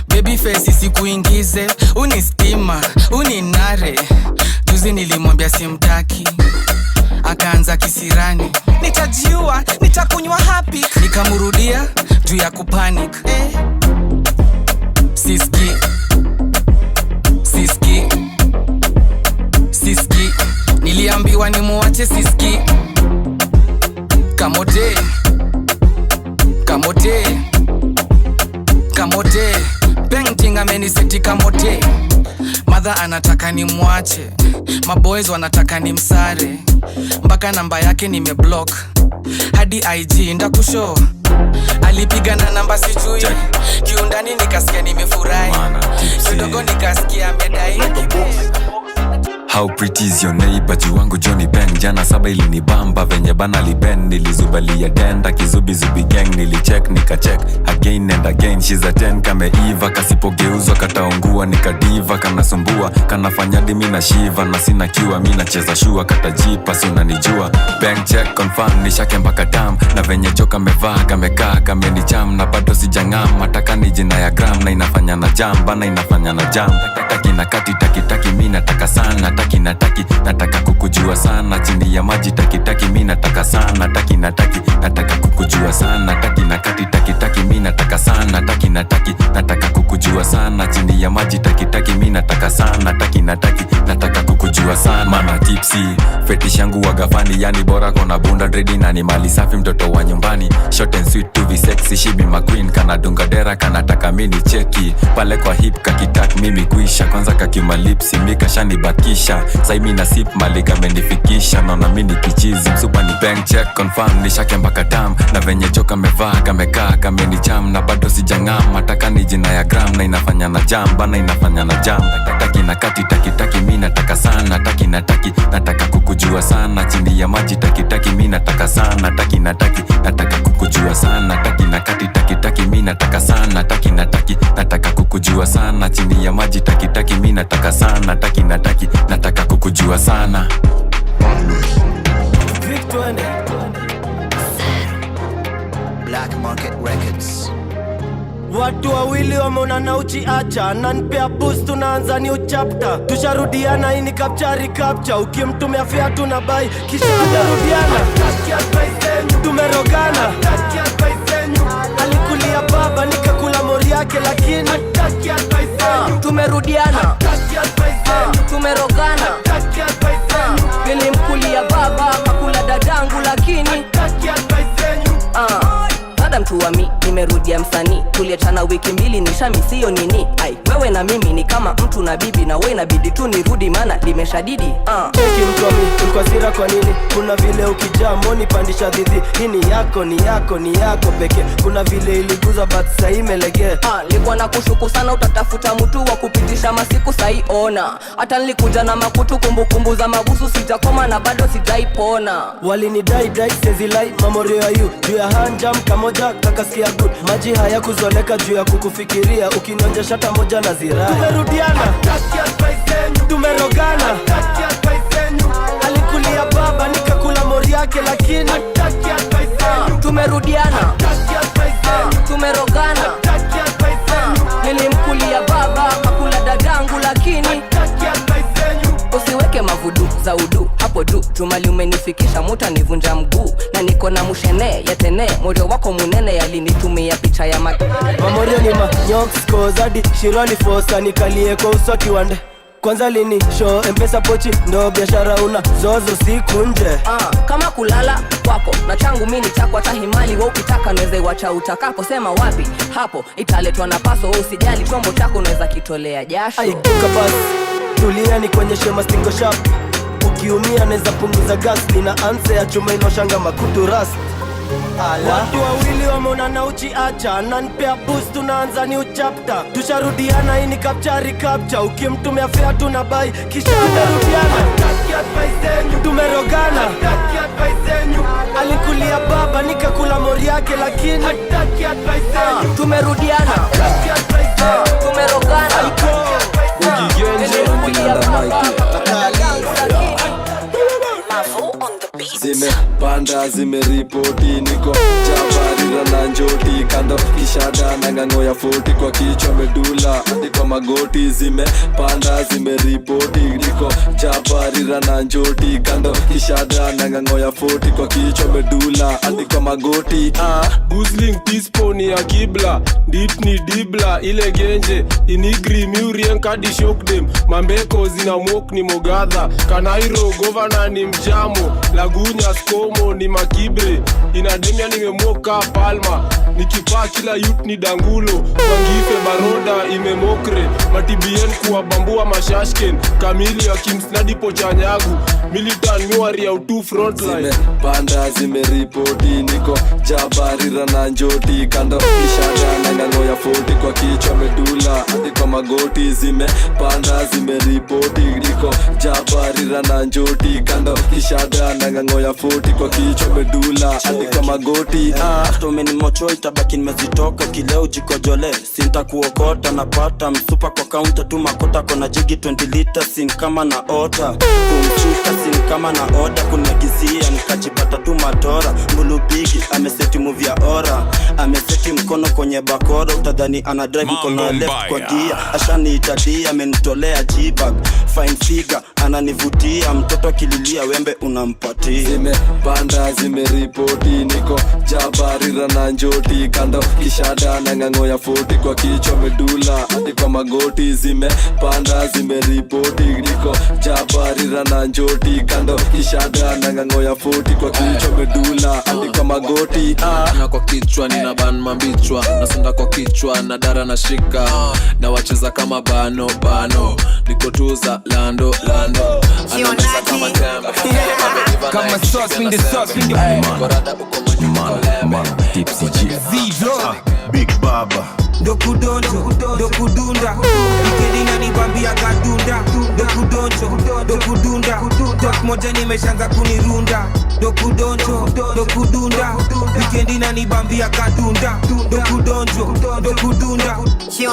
B: baby face isikuingize, unistima, uninare. Juzi nilimwambia simtaki, akaanza kisirani, nitajiua, nitakunywa happy. Nikamurudia juu ya kupanic. Siski, siski, siski, niliambiwa nimuache siski. Kamote, kamote, kamote, painting ameniseti kamote. Mother anataka nimwache, maboys wanataka nimsare, mpaka namba yake nimeblock, hadi IG ndakushow. Alipiga na namba sijui, kiundani nikasikia nimefurahi, kidogo nikasikia amedai.
T: How pretty is your neighbor, jiwangu Johnny Ben. Jana saba ilinibamba venye bana liben. Nilizubalia denda kizubi zubi gang. Nilicheck nikacheck again and again. She's a 10 kame Eva, kasipogeuzwa kataungua. Nikadiva kanasumbua, kanafanya dimi na shiva. Na sina kiwa mina cheza shua, katajipa si unanijua. Bank check confirm nishake mpaka dam. Na venye joka mevaa kamekaa kamenicham. Na bado sijangam mataka ni jina ya gram. Na inafanya na jam bana inafanya na jam. Taki na kati taki taki mina taka sana. Taki nataki nataka kukujua sana, chini ya maji taki taki mimi nataka sana. Taki nataki nataka kukujua sana, taki na kati taki taki mimi nataka sana. Taki nataki nataka kukujua sana, chini ya maji taki taki mimi nataka sana. Taki nataki nataka kukujua sana. Mama tipsy fetish yangu wagafani, yani bora kona bunda dready na ni mali safi, mtoto wa nyumbani. Short and sweet to be sexy, she be my queen. Kana dunga dera kana taka mini cheki pale kwa hip kakitak mimi kuisha. Kwanza kakima lipsi mika shani bakisha, sai mina sip malika menifikisha. Naona mini kichizi msupa ni bank check confirm nishake mpaka tam. Na venye joka mevaa kamekaa kamenicham. Na bado sijangam mataka ni jina ya gram. Na inafanya na jam bana inafanya na jam. Taki na kati taki taki mimi nataka sana. Taki nataki nataka kukujua sana, chini ya maji taki taki mimi nataka sana. Taki nataki nataka kukujua sana. Taki na kati taki taki mimi nataka sana. Taki nataki nataka kukujua sana, chini ya maji taki taki mimi nataka sana. Taki nataki nataka kukujua sana.
N: Black Market Records. Watu wawili wameonana uchiacha, nanpea boost tunaanza new chapter. Tusharudiana hii ni capture capture, ukimtumia fea tunabai kisha tunarudiana. Tumerogana, alikulia baba nikakula mori yake lakini
B: tumerudiana, tumerogana. Nilimkulia baba kakula dadangu lakini dada mtu wa mi nimerudia msanii. Tuliachana wiki mbili nishamisiyo nini. Ai wewe na mimi ni kama mtu na bibi, na wewe inabidi tu nirudi maana limeshadidi.
N: Cheki mtu wa mi ulikuwa sira kwa nini? Kuna vile ukijaa moni pandisha dhidi. Hii ni yako ni yako ni yako peke. Kuna vile iliguza but sasa imelegea.
B: Nilikuwa na kushuku sana utatafuta mtu wa kupitisha masiku sai ona. Hata nilikuja na makutu kumbukumbu za mabusu sijakoma na bado sijaipona.
N: Walini dai sezi lai mamorio ya you. Juu ya hanjam kamoja kakasikia good. Maji haya kuzoleka juu ya kukufikiria. Ukinionja shata moja na zirai. Tumerudiana, tumerogana. Alikulia baba nikakula mori yake lakini
B: tumerudiana, tumerogana. Nilimkulia baba kakula dadangu lakini usiweke mavudu za udu hapo du. Jumali umenifikisha muta nivunja mguu. Na niko na mushene ya tene moyo wako munene yalinitumia picha ya maki.
N: Mamorio ni manyoks kozadi shirali fosa nikalie kwa uso kiwande. Kwanza lini show mpesa pochi ndo biashara una zozo siku nje.
B: Kama kulala kwako na changu mini chako tahimali. Wewe ukitaka nweze wacha utakapo, sema wapi hapo italetwa na paso. Wewe usijali chombo chako nweza kitolea jasho.
N: Aikuka basi tulia ni kwenye shema stingo sharp. Ukiumia neza punguza gas. Nina anse ya chuma inoshanga makutu rust. Watu wawili wameonana uchiacha, nanpea boost tunaanza new chapter. Tusharudiana hii ni capture capture, ukimtumia fea tunabai kisha tunarudiana. Tumerogana, alikulia baba nikakula mori yake lakini
B: tumerudiana, tumerogana. Nilikulia baba
L: panda zimeripoti niko jabarira na njoti kando kishada na ngango ya 40 kwa kichwa medula hadi kwa magoti zimepanda zimeripoti niko jabarira na njoti kando kishada na ngango ya 40 kwa kichwa medula hadi kwa magoti
A: Guzling tisponi ya kibla dit ni dibla ile genje inigri miurien kadi shokdem mambeko zina mok ni mogadha kanairo governor ni mjamo lagunya skomo ni makibre inademia nimemoka palma nikipaa kila youth ni dangulo wangife baroda imemokre matibien kuwabambua mashashken kamili ya kimsnadi pochanyagu militan miwari ya utu frontline
L: panda zimeripoti niko jabarira na njoti kando kishada na ngango ya 40 kwa kichwa medula hadi kwa magoti zimepanda zimeripoti niko jabarira na njoti kando kishada na ngango ya 40 kwa kichwa medula hadi kwa magoti
P: Tumeni mocho itabaki nimezitoka kileo jikojole sinta kuokota napata msupa kwa kaunta tu makota kona jigi 20 liters sin kama na ota kumchuka sin kama na oda kunagizia nikajipata tu matora mbulubigi ameseti movie ya ora ameseti mkono kwenye bakora utadhani ana drive mkono left kwa gia ashani itadia amenitolea jibag fine figure ananivutia mtoto kililia wembe unampatia
L: zimepanda zimeripoti niko jabarira na njoti kando kishada na ngango ya 40 kwa kichwa medula hadi kwa magoti zimepanda zimeripoti niko jabarira na njoti kando kishada na ngango ya 40 kwa kichwa medula hadi kwa magoti
J: na kwa kichwa nina ban mambichwa nasonda kwa kichwa na dara na shika na wacheza kama bano niko tuza lando anameza kama temba
B: kama sauce in the sauce in the
J: korada uko man tipsy G
K: Big Baba
B: dokudunda ikedina nibambia kadunda dokudunda tok moja nimeshaanza kunirunda dokudunda ikedina nibambia kadunda dokudunda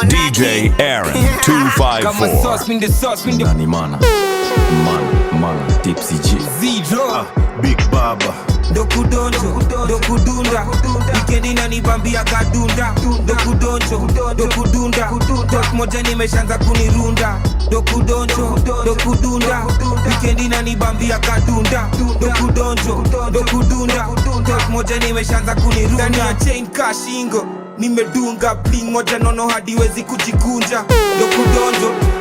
M: DJ Aaron 254
B: kama sauce in the sauce in the
J: nani mana tipsy G
K: Big Baba
B: dokudunda ikedina nibambia kadunda dokudunda tok moja nimeshaanza kunirunda dokudunda ikedina nibambia kadunda dokudunda tok moja nimeshaanza kunirunda ndani ya chain kashingo nimedunga bling moja nono hadi wezi kujikunja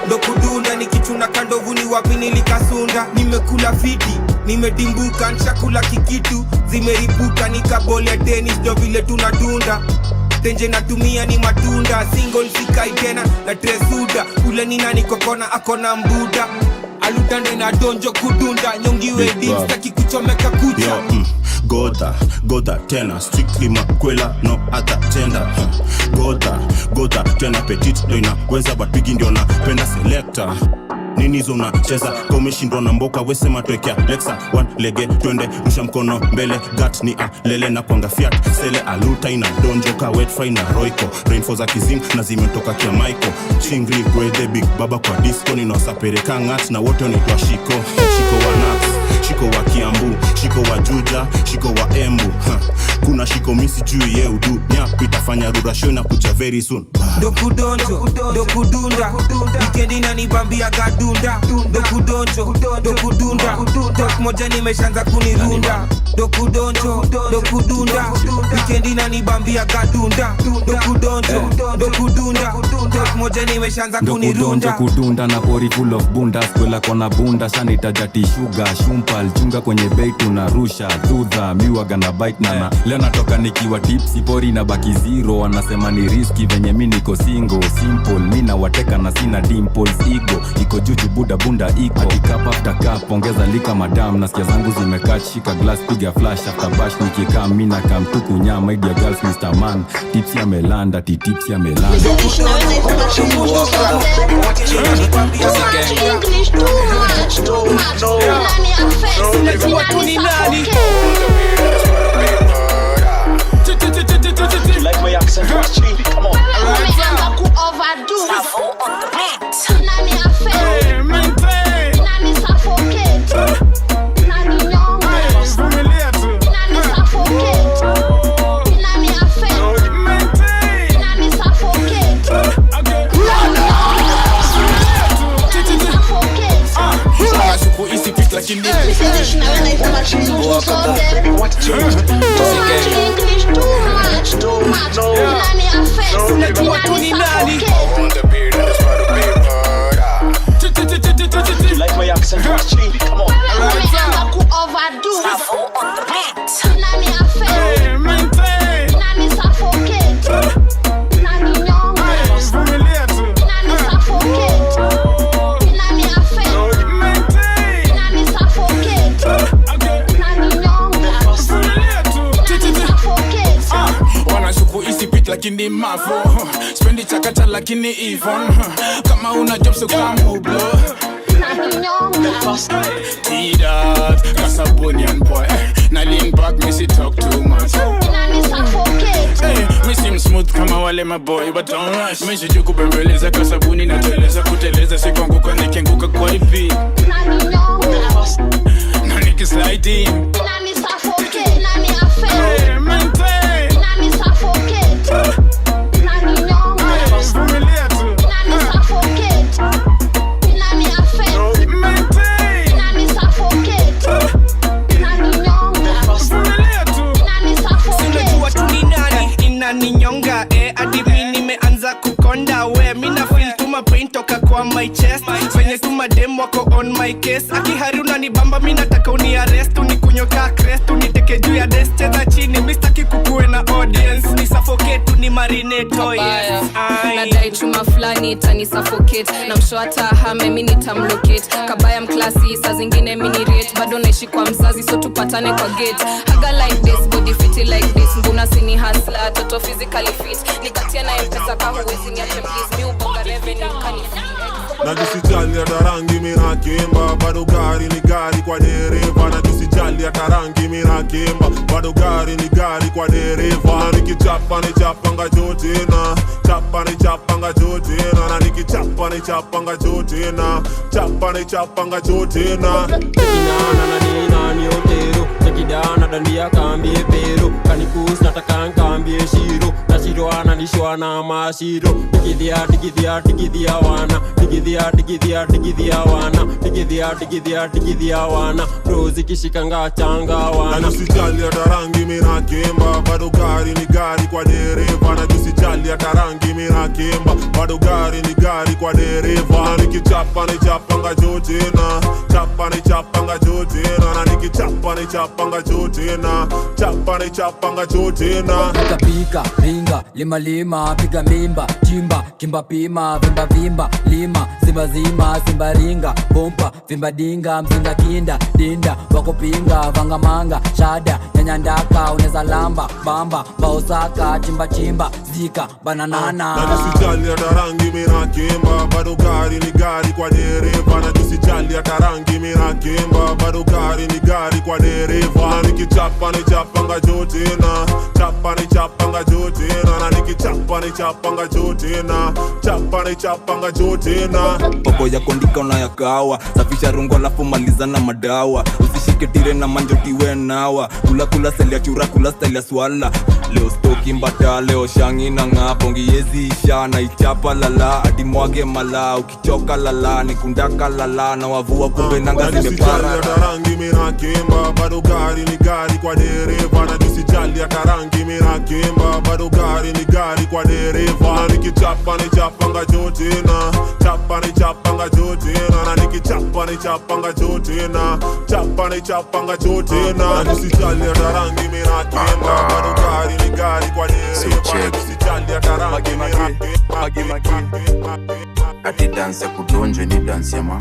B: dokudunda nikichuna kandovu ni wapi nilikasunda nimekula fiti nimedimbuka nchakula kikitu zimeripuka nikabole tennis ndo vile tunadunda tenje natumia ni matunda single sikai tena na tresuda ule nina nikokona akona mbuda alutande na donjo kudunda nyongiwe staki kuchomeka kucha
K: Goda tena strictly makwela no other gender Goda tena petit ndo inaweza but bigi ndio napenda selector nini hizo unacheza kwa umeshindwa na mboka wesema tuwekea Lexa one lege twende rusha mkono mbele gat ni lele na kwanga fiat sele aluta ina donjoka wet fry na roiko rainfall za kizing na zimetoka kia Michael chingri gwede Big Baba kwa disco ninawasapereka ngat na wote wanaitwa shiko wa Nax shiko wa Kiambu shiko wa Juja shiko wa Embu kuna shiko misi juu ye udu nyap itafanya rura show na kuja very soon
B: dokudunda ikedina nibambia kadunda dokudunda tok moja nimeshaanza kunirunda dokudunda ikedina nibambia kadunda dokudunda tok moja nimeshaanza kunirunda
T: kudunda na pori full of bunda kwela kona bunda shanita jati sugar shumpal chunga kwenye bei tunarusha dhudha miwaga na bite nana leo natoka nikiwa tipsy pori na baki zero wanasema ni risky venye mimi niko single simple mina wateka na sina dimples ego iko juju buda bunda iko cup after cup ongeza lika madam nasikia zangu zimekaa shika glass piga flash after bash nikikaa mina kamtuku nyama idia girls Mr. Man tipsy amelanda tipsy amelanda
O: like my accent, come on.
I: lakini
O: like my accent, come on.
I: wanashuku isipit lakini mavo spendi chakata lakini even kama una job so kama ublo T-Dot, Casabonian boy na lean back, me see talk too much hey, me seem smooth kama wale my boy but don't rush me shiju kubembeleza kasabuni na teleza kuteleza sikwanguka nikenguka kwa ipi na nikislide in hey, maintain
B: ninyonga adi mi nimeanza kukonda we mina feel tuma pain toka kwa my chest venye tuma dem wako on my case akihari unanibamba mi nataka uni arrest unikunyoka crest uniteke juu ya desk cheza chini mistaki kukuwe na audience ni suffocate ni marinate oh yes
D: nadai chuma fulani itani suffocate na msho hata hame mi nitamlocate kabaya mklasi saa zingine mini rate bado naishi kwa mzazi so tupatane kwa gate haga like this body fit like this mbuna sini hustler toto physically fit nikatia na mpesa ka huwezi niache please mi ubonga revenue kanifia
F: najisijali hata rangi minakemba bado gari ni gari kwa dereva najisijali hata rangi minakemba bado gari ni gari kwa dereva nikichapa ni chapanga jotena chapa ni chapanga jotena na nikichapa ni chapanga jotena chapa ni chapanga jotena
A: kinana na nina ni otero tekidana dandia kambie pero kanikus nataka nkambie shiro na shiro ananishwa na mashiro tikidhia wana tikidhia wana rozi kishikanga changa wana
F: najisijali hata rangi minakemba bado gari ni gari kwa dereva najisijali hata rangi minakemba bado gari ni gari kwa dereva nikichapa ni chapanga jotena chapa ni chapanga jotena na nikichapa ni chapanga jotena chapa ni chapanga jotena
C: pika ringa lima piga mimba chimba kimba pima vimba lima simba ringa pompa vimba dinga mzinga kinda dinda wako pinga vanga manga shada nyanya ndaka uneza lamba bamba baosaka chimba zika bananana
F: najisijali hata rangi minakemba bado gari ni gari kwa dereva najisijali hata rangi minakemba bado gari ni gari kwa dereva nikichapa ni chapanga jotena chapa ni chapanga jotena na nikichapa ni chapanga jotena chapa ni chapanga jotena
L: poko ya kondika unayakawa safisha rungo alafu maliza na madawa usishike tire na manjotiwe nawa kula seli ya chura kula style ya swala leo stoki mbata leo shangi na ngapongi yezi isha na ichapa lala adi mwage mala ukichoka lala nikundaka lala na wavua kumbe nanga zimepara
F: hata rangi minakemba bado gari ni gari kwa dereva najisijali hata rangi minakemba bado gari ni gari kwa dereva nikichapa ni chapanga jotena chapa ni chapanga jotena na nikichapa ni chapanga jotena chapa ni chapanga jotena najisijali hata rangi minakemba bado gari ni gari kwa dereva najisijali hata rangi minakemba
G: ati dance ya kudonjwe ni dance ya ma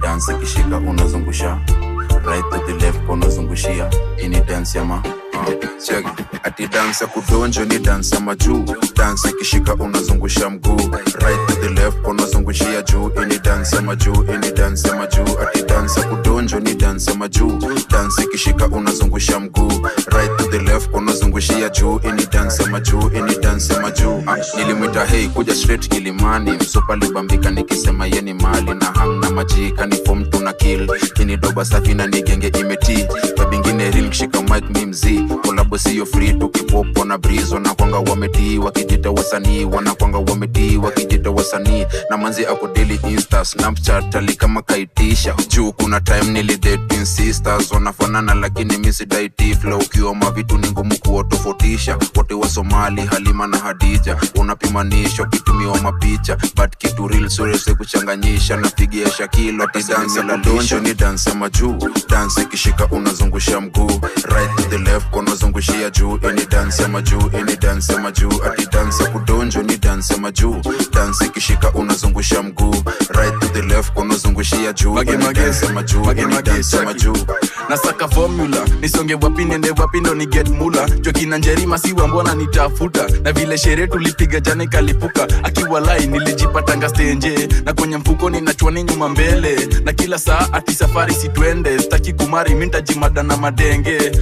G: dance kishika unazungusha right to the left unazungushia ini dance ya ma check ati dance ya kudonjwe ni dance ya majuu dance kishika unazungusha mguu right to the left unazungushia juu ini dance ya majuu ini dance ya majuu ati dance ya kudonjwe ni dance ya majuu dance kishika unazungusha mguu right to the left unazungushia juu ini dance ya majuu ini dance ya majuu nilimwita hey kuja straight Kilimani msopa libambika nikisema yeni mali na hang na majika ni form tuna kill ni doba safi na ni genge imeti babingine real kishika mic ni mzee collabo sio free tukipopo na breeze wanakwanga wameti wakijita wasanii wanakwanga wameti wakijita wasanii na manzi ako daily insta snapchat ali kama kaitisha juu kuna time nilidate sisters wanafanana lakini mimi sidaiti flow ukiwa mavitu ni ngumu kuotofautisha wote wa Somali Halima na Hadija unapimanisha kitumio mapicha but kitu real sure kuchanganyisha napigia Shakilo dance la donjo ni dance majuu dance kishika unazungusha mguu right to the left unazungushia juu any dance majuu any dance majuu ati dance kudonjo ni dance majuu dance kishika unazungusha mguu right to the left unazungushia juu any dance majuu any dance majuu
J: nasaka formula nisonge wapi nende wapi ndo ni get mula jokina njerima siwa mbona nitafuta na vile sherehe tulipiga jana kalipuka akiwa lai nilijipata stenje na kwenye mfuko ninachwani nyuma mbele na kila saa ati safari si twende sitaki kumari mimi nitajimada na madenge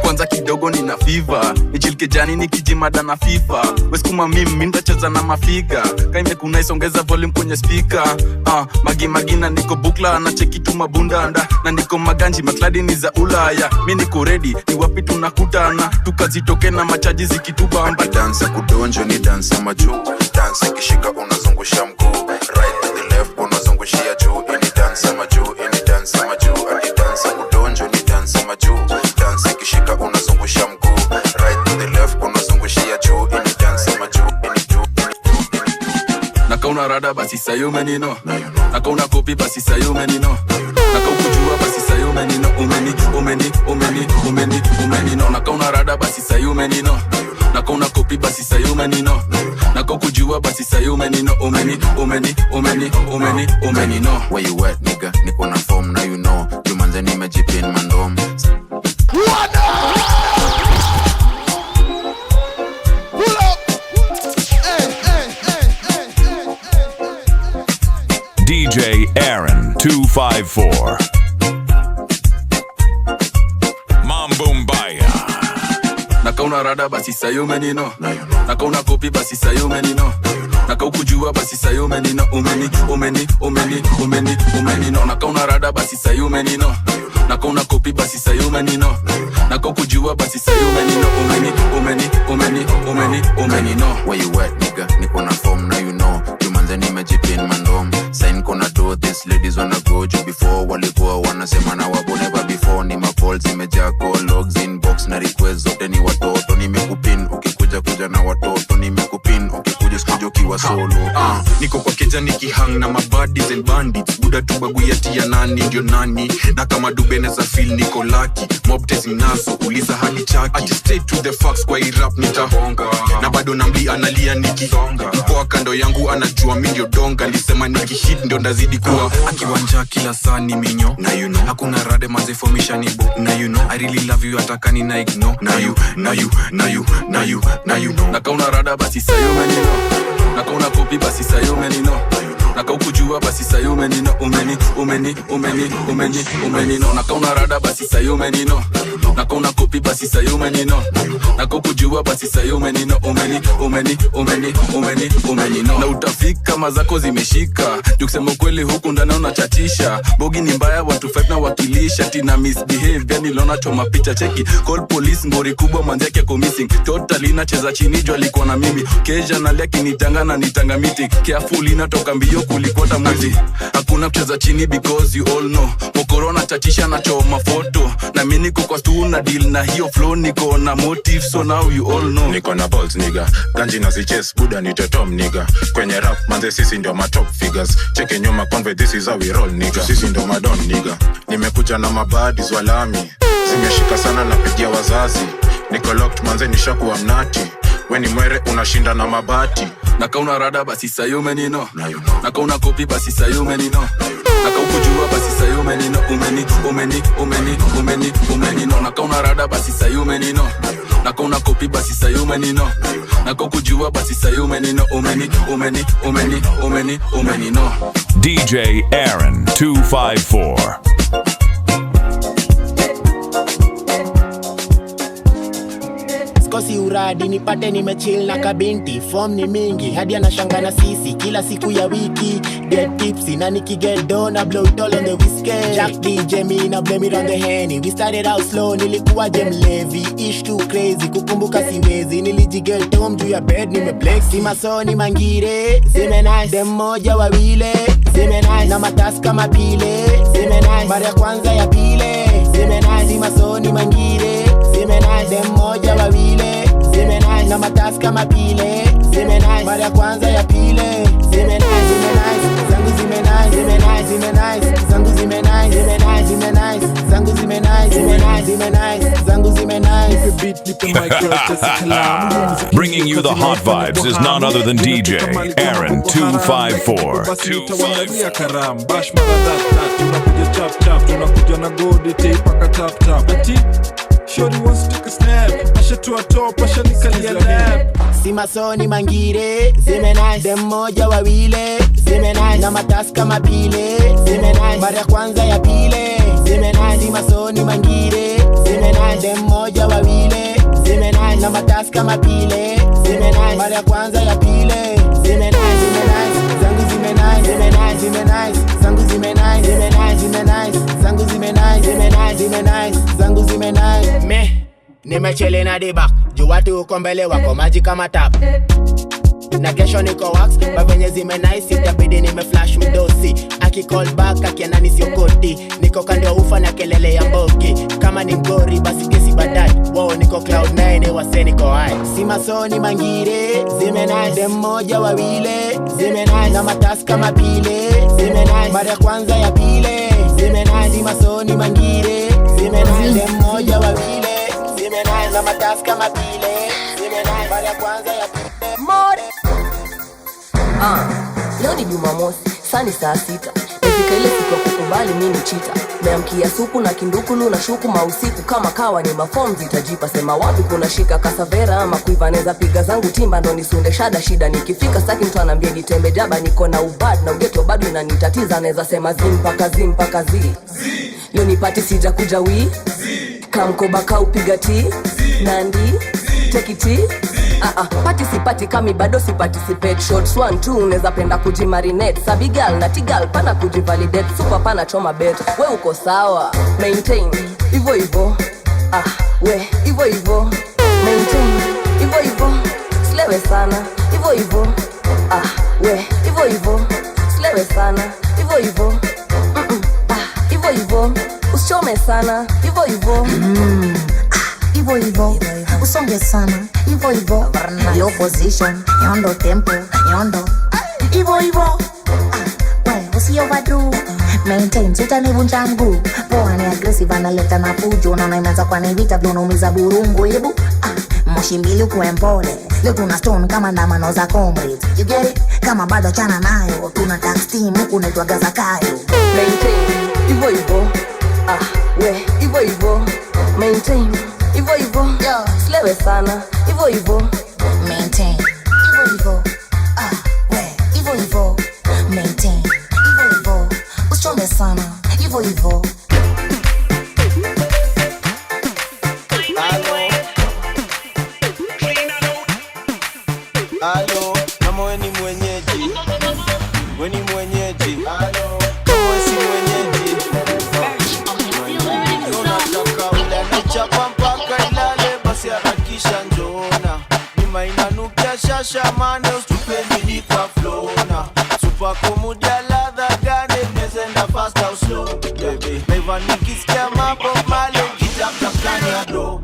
J: kwanza kidogo nina fever nichilike jani nikijimada na FIFA wesikuma mimi nitacheza na mafiga kaime kuna isongeza volume kwenye speaker magi na niko bukla na cheki tu mabundanda na niko maganji makladi ni za Ulaya mimi niko ready ni wapi tunakutana tukazitoke na machaji zikitubamba
G: dance kudonjo ni dance majuu dance kishika unazungusha mguu right to the left unazungushia juu any dance majuu any dance majuu ati dance kudonjo ni dance majuu dance kishika unazungusha mguu right to the left unazungushia juu any dance majuu
J: nakauna rada basi sayume nino nakauna kopi basi sayume nino nakaukujua basi sayume nino umeni no nakauna rada basi sayume nino nakauna kopi basi sayume nino nakaukujua basi sayume nino umeni no
G: where you at nigga niko na form now you know jumanze nimejipin mandom
M: DJ Aaron 254 Mambo Mbaya
J: nakauna rada basi sayume nino nakauna kopi basi sayume nino nakaukujua basi sayume nino umeni no nakauna rada basi sayume nino nakauna kopi basi sayume nino nakaukujua basi sayume nino umeni no
G: where you at nigga niko na form now you know jumanze nimejipin mandom sign kona do this ladies wanna go juu before walikuwa wanasema na wabo never before ni mapol zimejaa call logs inbox na request zote ni watoto nimekupin ukikuja na watoto nimekupin ukikuja sikuja ukiwa solo
R: niko kwa keja nikihang na mabaddies and bandits buda tubaguyatia ya nani ndio nani na kama dubene za feel niko lucky mob testing nazo uliza hali chaki I just stay to the facts kwa rap nitahonga na bado namli analia nikisonga kwa kando yangu anajua mimi ndio donga nisema nikihit ndio ndazidi kuwa akiwanja kila saa ni minyo na you know hakuna rade manze formation ni bo na you know I really love you atakani na ignore na you know
J: nakauna rada basi sayume nino nakauna kopi basi sayume nino nakaukujua basi sayume nino umeni no nakauna rada basi sayume nino nakauna kopi basi sayume nino nakaukujua basi sayume nino umeni no na utafika mazako zimeshika tukisema kweli huku ndani unachatisha bogi ni mbaya watu fight na wakilisha tina misbehave yani lona choma picha cheki call police ngori kubwa manzake yako missing totally nacheza chini jua alikuwa na mimi keja na leki nitanga na nitanga meeting careful inatoka mbio kulikota mwizi hakuna kucheza chini because you all know mokorona chatisha na choma photo na mimi niko kwa stu na deal na hiyo flow niko na motive so now you all know
U: niko na balls nigga ganji na ziches buda ni tom nigga kwenye rap manze sisi ndio ma top figures cheke nyuma conve this is how we roll nigga sisi ndio madon nigga nimekuja na mabadis walami zimeshika sana na pigia wazazi niko locked manze nishakuwa mnati weni mwere unashinda na mabati
J: nakauna rada basi sayume nino nakauna kopi basi sayume nino nakaukujua basi sayume nino umeni no nakauna rada basi sayume nino nakauna kopi basi sayume nino nakaukujua basi sayume nino umeni no
M: DJ Aaron 254
B: Cause
E: si uradi nipate nimechill na kabinti. Form ni mingi hadi anashanga na sisi kila siku ya wiki. Get tipsy na nikiget down I blow it all on the whiskey. Jack DJ me na blame it on the Henny. We started out slow nilikuwa mlevi. Ish too crazy kukumbuka siwezi. Nilijiget home juu ya bed nimeplex. Simasoni mangire zime nice. Dem moja wawile zime nice. Na matasi kama pile zime nice. Mara ya kwanza ya pile zime nice. Simasoni mangire zime nice. Dem moja wawile zime nice. Na matasi kama pile zime nice. Mara ya kwanza ya pile zime nice. Zime nice. Zangu zime nice. Zime nice. Zime nice. Zangu zime nice. Zime nice. Zime nice. Zangu zime nice. Zime nice. Zime nice. Zangu zime nice.
M: Bringing you the hot vibes is none other than DJ Aaron 254.
V: Tunakuja karam bash mara that tunakuja chap chap tunakuja na gold tape paka tap tap ati shorty wants to take a snap ashatua top ashanikalia lap.
E: Simasoni mangire zime nice. Dem moja wawile zime nice. Na matasi kama pile zime nice. Mara ya kwanza ya pile zime nice. Simasoni mangire zime nice. Dem moja wawile zime nice. Na matasi kama pile zime nice. Mara ya kwanza ya pile zime nice. Zime nice. Zangu zime nice. Zime nice. Zime nice. Zangu zime nice. Zime nice. Zime nice. Zangu zime nice. Zime nice. Zime nice. Zangu zime nice. Me nimechele na dibak juu watu uko mbele wako maji kama tap. Na kesho niko wax bavenye zime nice itabidi nimeflash mdosi. Aki call back akiana nisiokoti. Niko kando ya ufa na kelele ya mbogi. Kama ni mgori basi kesi badai. Wow niko cloud 9 wase niko high. Simasoni mangire zime nice. Dem moja wawile zime nice. Na matasi kama pile zime nice. Mara ya kwanza ya pile zime nice. Simasoni mangire zime nice. Dem moja wawile zime nice. Na matasi kama pile zime nice. Mara ya kwanza ya pile more.
W: Leo ni Jumamosi, sani saa 6. Nifika ile siku ya kukubali mimi chita. Meamkia supu na kindukulu na shuku mausiku. Kama kawa ni maform zitajipa. Sema wapi kuna shika kasavera ama kuivaneza piga zangu timba. Ndo nisunde shada shida nikifika staki mtu anambia nitembe jaba. Niko na ubad na ugeto bado inanitatiza. Neza sema zimpaka zi. Leo nipati sija kuja wii. Kamkoba kaupiga ti. Nandi tekiti. Participate kami bado si participate. Shots 1 2 unaweza penda kujimarinate. Sabigal na tigal pana kujivalidate. Super pana choma bet. We uko sawa maintain Ivo Ivo. We Ivo Ivo. Maintain Ivo Ivo. Slewe sana Ivo Ivo. We Ivo Ivo. Slewe sana Ivo Ivo. Ivo Ivo. Usichome sana Ivo Ivo.
X: Ivo Ivo, usonge sana Ivo Ivo, low position, yondo tempo, yondo Ivo Ivo, we, usi overdo. Maintain, sita ni vunja mguu. Poa ni aggressive, analeta na fujo. Unaona imeanza kwa ni vita, vile unaumiza burungu. Ebu, moshi mbili ukuwe mpole. Leo tuna stone kama ndamano za comrades. You get it? Kama bado chana nayo. Tuna tax team, huku naitwa gaza kayo.
W: Maintain, Ivo Ivo. We, Ivo Ivo. Maintain Ivo Ivo, slewe sana Ivo Ivo.
X: Maintain Ivo Ivo. We Ivo Ivo. Maintain Ivo Ivo. Usichome sana Ivo Ivo.
N: Halo, kama we ni mwenyeji. We ni mwenyeji. Halo, kama we si mwenyeji. Unataka ule anachapa mpaka ilale. Basi harakisha njona. Nima inanukia shasha mane. Usitupeni ni kwa flona. Super kumudia ladha gane. Nezenda fast au slow baby. Meva nikisikia mambo male. Kitaka kani ya do.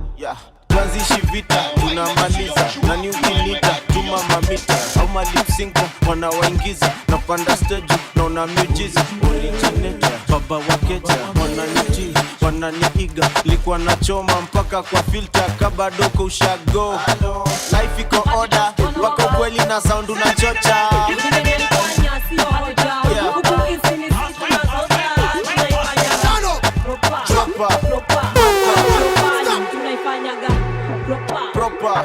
N: Tuanzishi vita, tunamaliza. Nani ukinita, tuma mamita. Au malipsinko, wanawaingiza. Napanda stage, naona miujiza. Originator, baba wakeja. Wananitii, wananiiga. Likuwa nachoma mpaka kwa filter. Kabadoko ushago. Life iko order, wako kweli na sound unachocha. Proper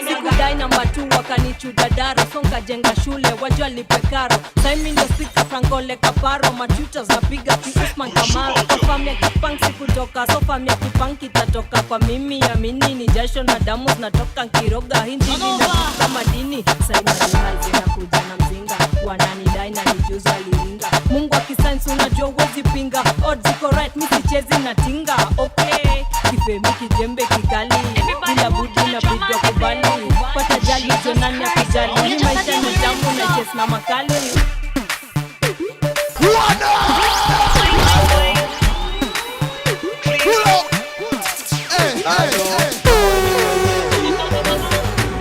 H: Sikudai namba 2 wakanichuja daro, songa jenga shule wajua lipekaro. Saimi ndio speaker Frankole Kaparo, matutas napiga Usman Kamaro. Sofa mia kipang sikutoka, sofa mia kipang kitatoka kwa mimi amini, ni jasho na damu zinatoka nkiroga hindi na madini. Saima rihazi na kuja na mzinga, wananidai na nijuzo aliringa. Mungu akisainsi unajua uwezi pinga, odds iko right misichezi na tinga. Okay, kifemi kijembe kikali, bila budi na bidwa kubali. Pata jali zonani ya kujali, ni maisha ni jamu na chase na makali.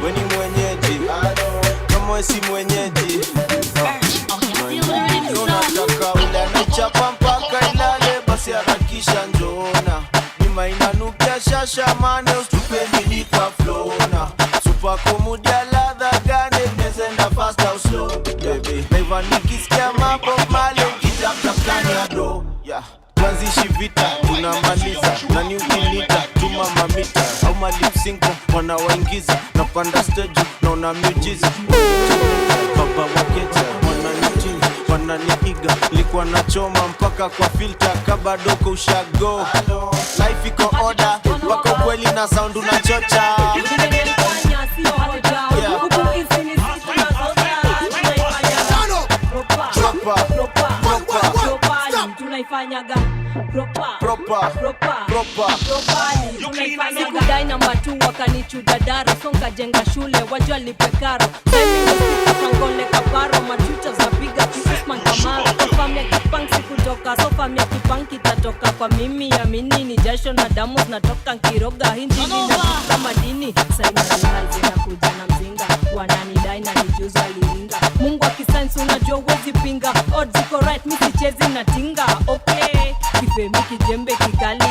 N: Weni mwenyeji, kama si mwenyeji unataka ule anachapa mpaka ilale, basi harakisha njona. Nima inanukia shasha mane, usitupeni nika flona. Super komudia ladha gane, nezenda fast au slow baby. Naiva nikisikia mambo male, kitapta plani ya do. Tuanzishi vita, tunamaliza. Nani ukilita, tuma mamita. Au malipsinko, wanawaingiza. Napanda stage, naona miujiza. Baba waketa, wananitinga, wananiiga. Likuwa nachoma mpaka kwa filter, kabadoko ushago. Life iko order, wako kweli na sound unachocha.
H: Sikudai namba 2 wakanichuja daro, songa jenga shule wajua lipekaro. Saimi ndio speaker Frankole Kaparo, matutas napiga Usman Kamaro. Sofa mia kipang sikutoka, sofa mia kipang kitatoka kwa mimi amini, ni jasho na damu zinatoka nkiroga hindi na madini. Saima rihazi na kuja na mzinga, wananidai na nijuzo aliringa. Mungu akisainsi unajua uwezi pinga, odds iko right misichezi na tinga. Okay, kifemi kijembe kikali,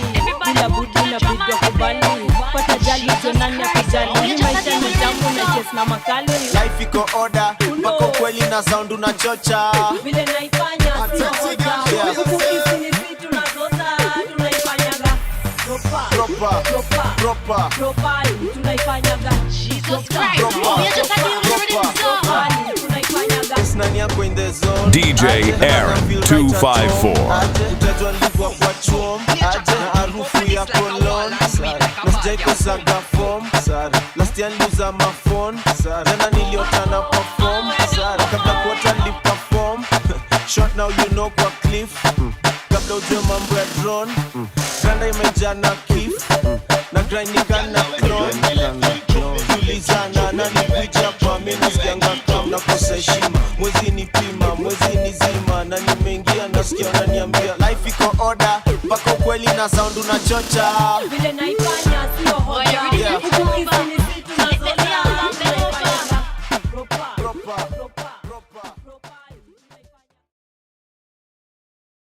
H: bila budi na bidwa kubali. Pata jali zonani ya kujali, ni maisha ni jamu na chase na makali.
N: Life iko order, wako kweli na sound unachocha.
H: Vile naifanya sio hoja, huku isi ni vitu na zoza. Tunaifanyaga proper, tunaifanyaga
N: nani yako in the zone.
M: DJ Aaron 254.
N: Utajua likuwa kwa chuom, na harufu ya cologne. Nasijaiko saga form, last year niliuza mafone. Jana niliota na perform, kabla kuota niliperform. Short now you know kwa cliff, kabla ujue mambo ya drone. Granda imejaa na kif, na grindika na clone. Tulizana na nikuja kwa mimi nasikianga kama nakosa heshima. Mwezi ni pima, mwezi ni zima, na nimeingia nasikia unaniambia life iko order, mpaka kweli na sound unachocha.
H: Vile naifanya sio hoja, huku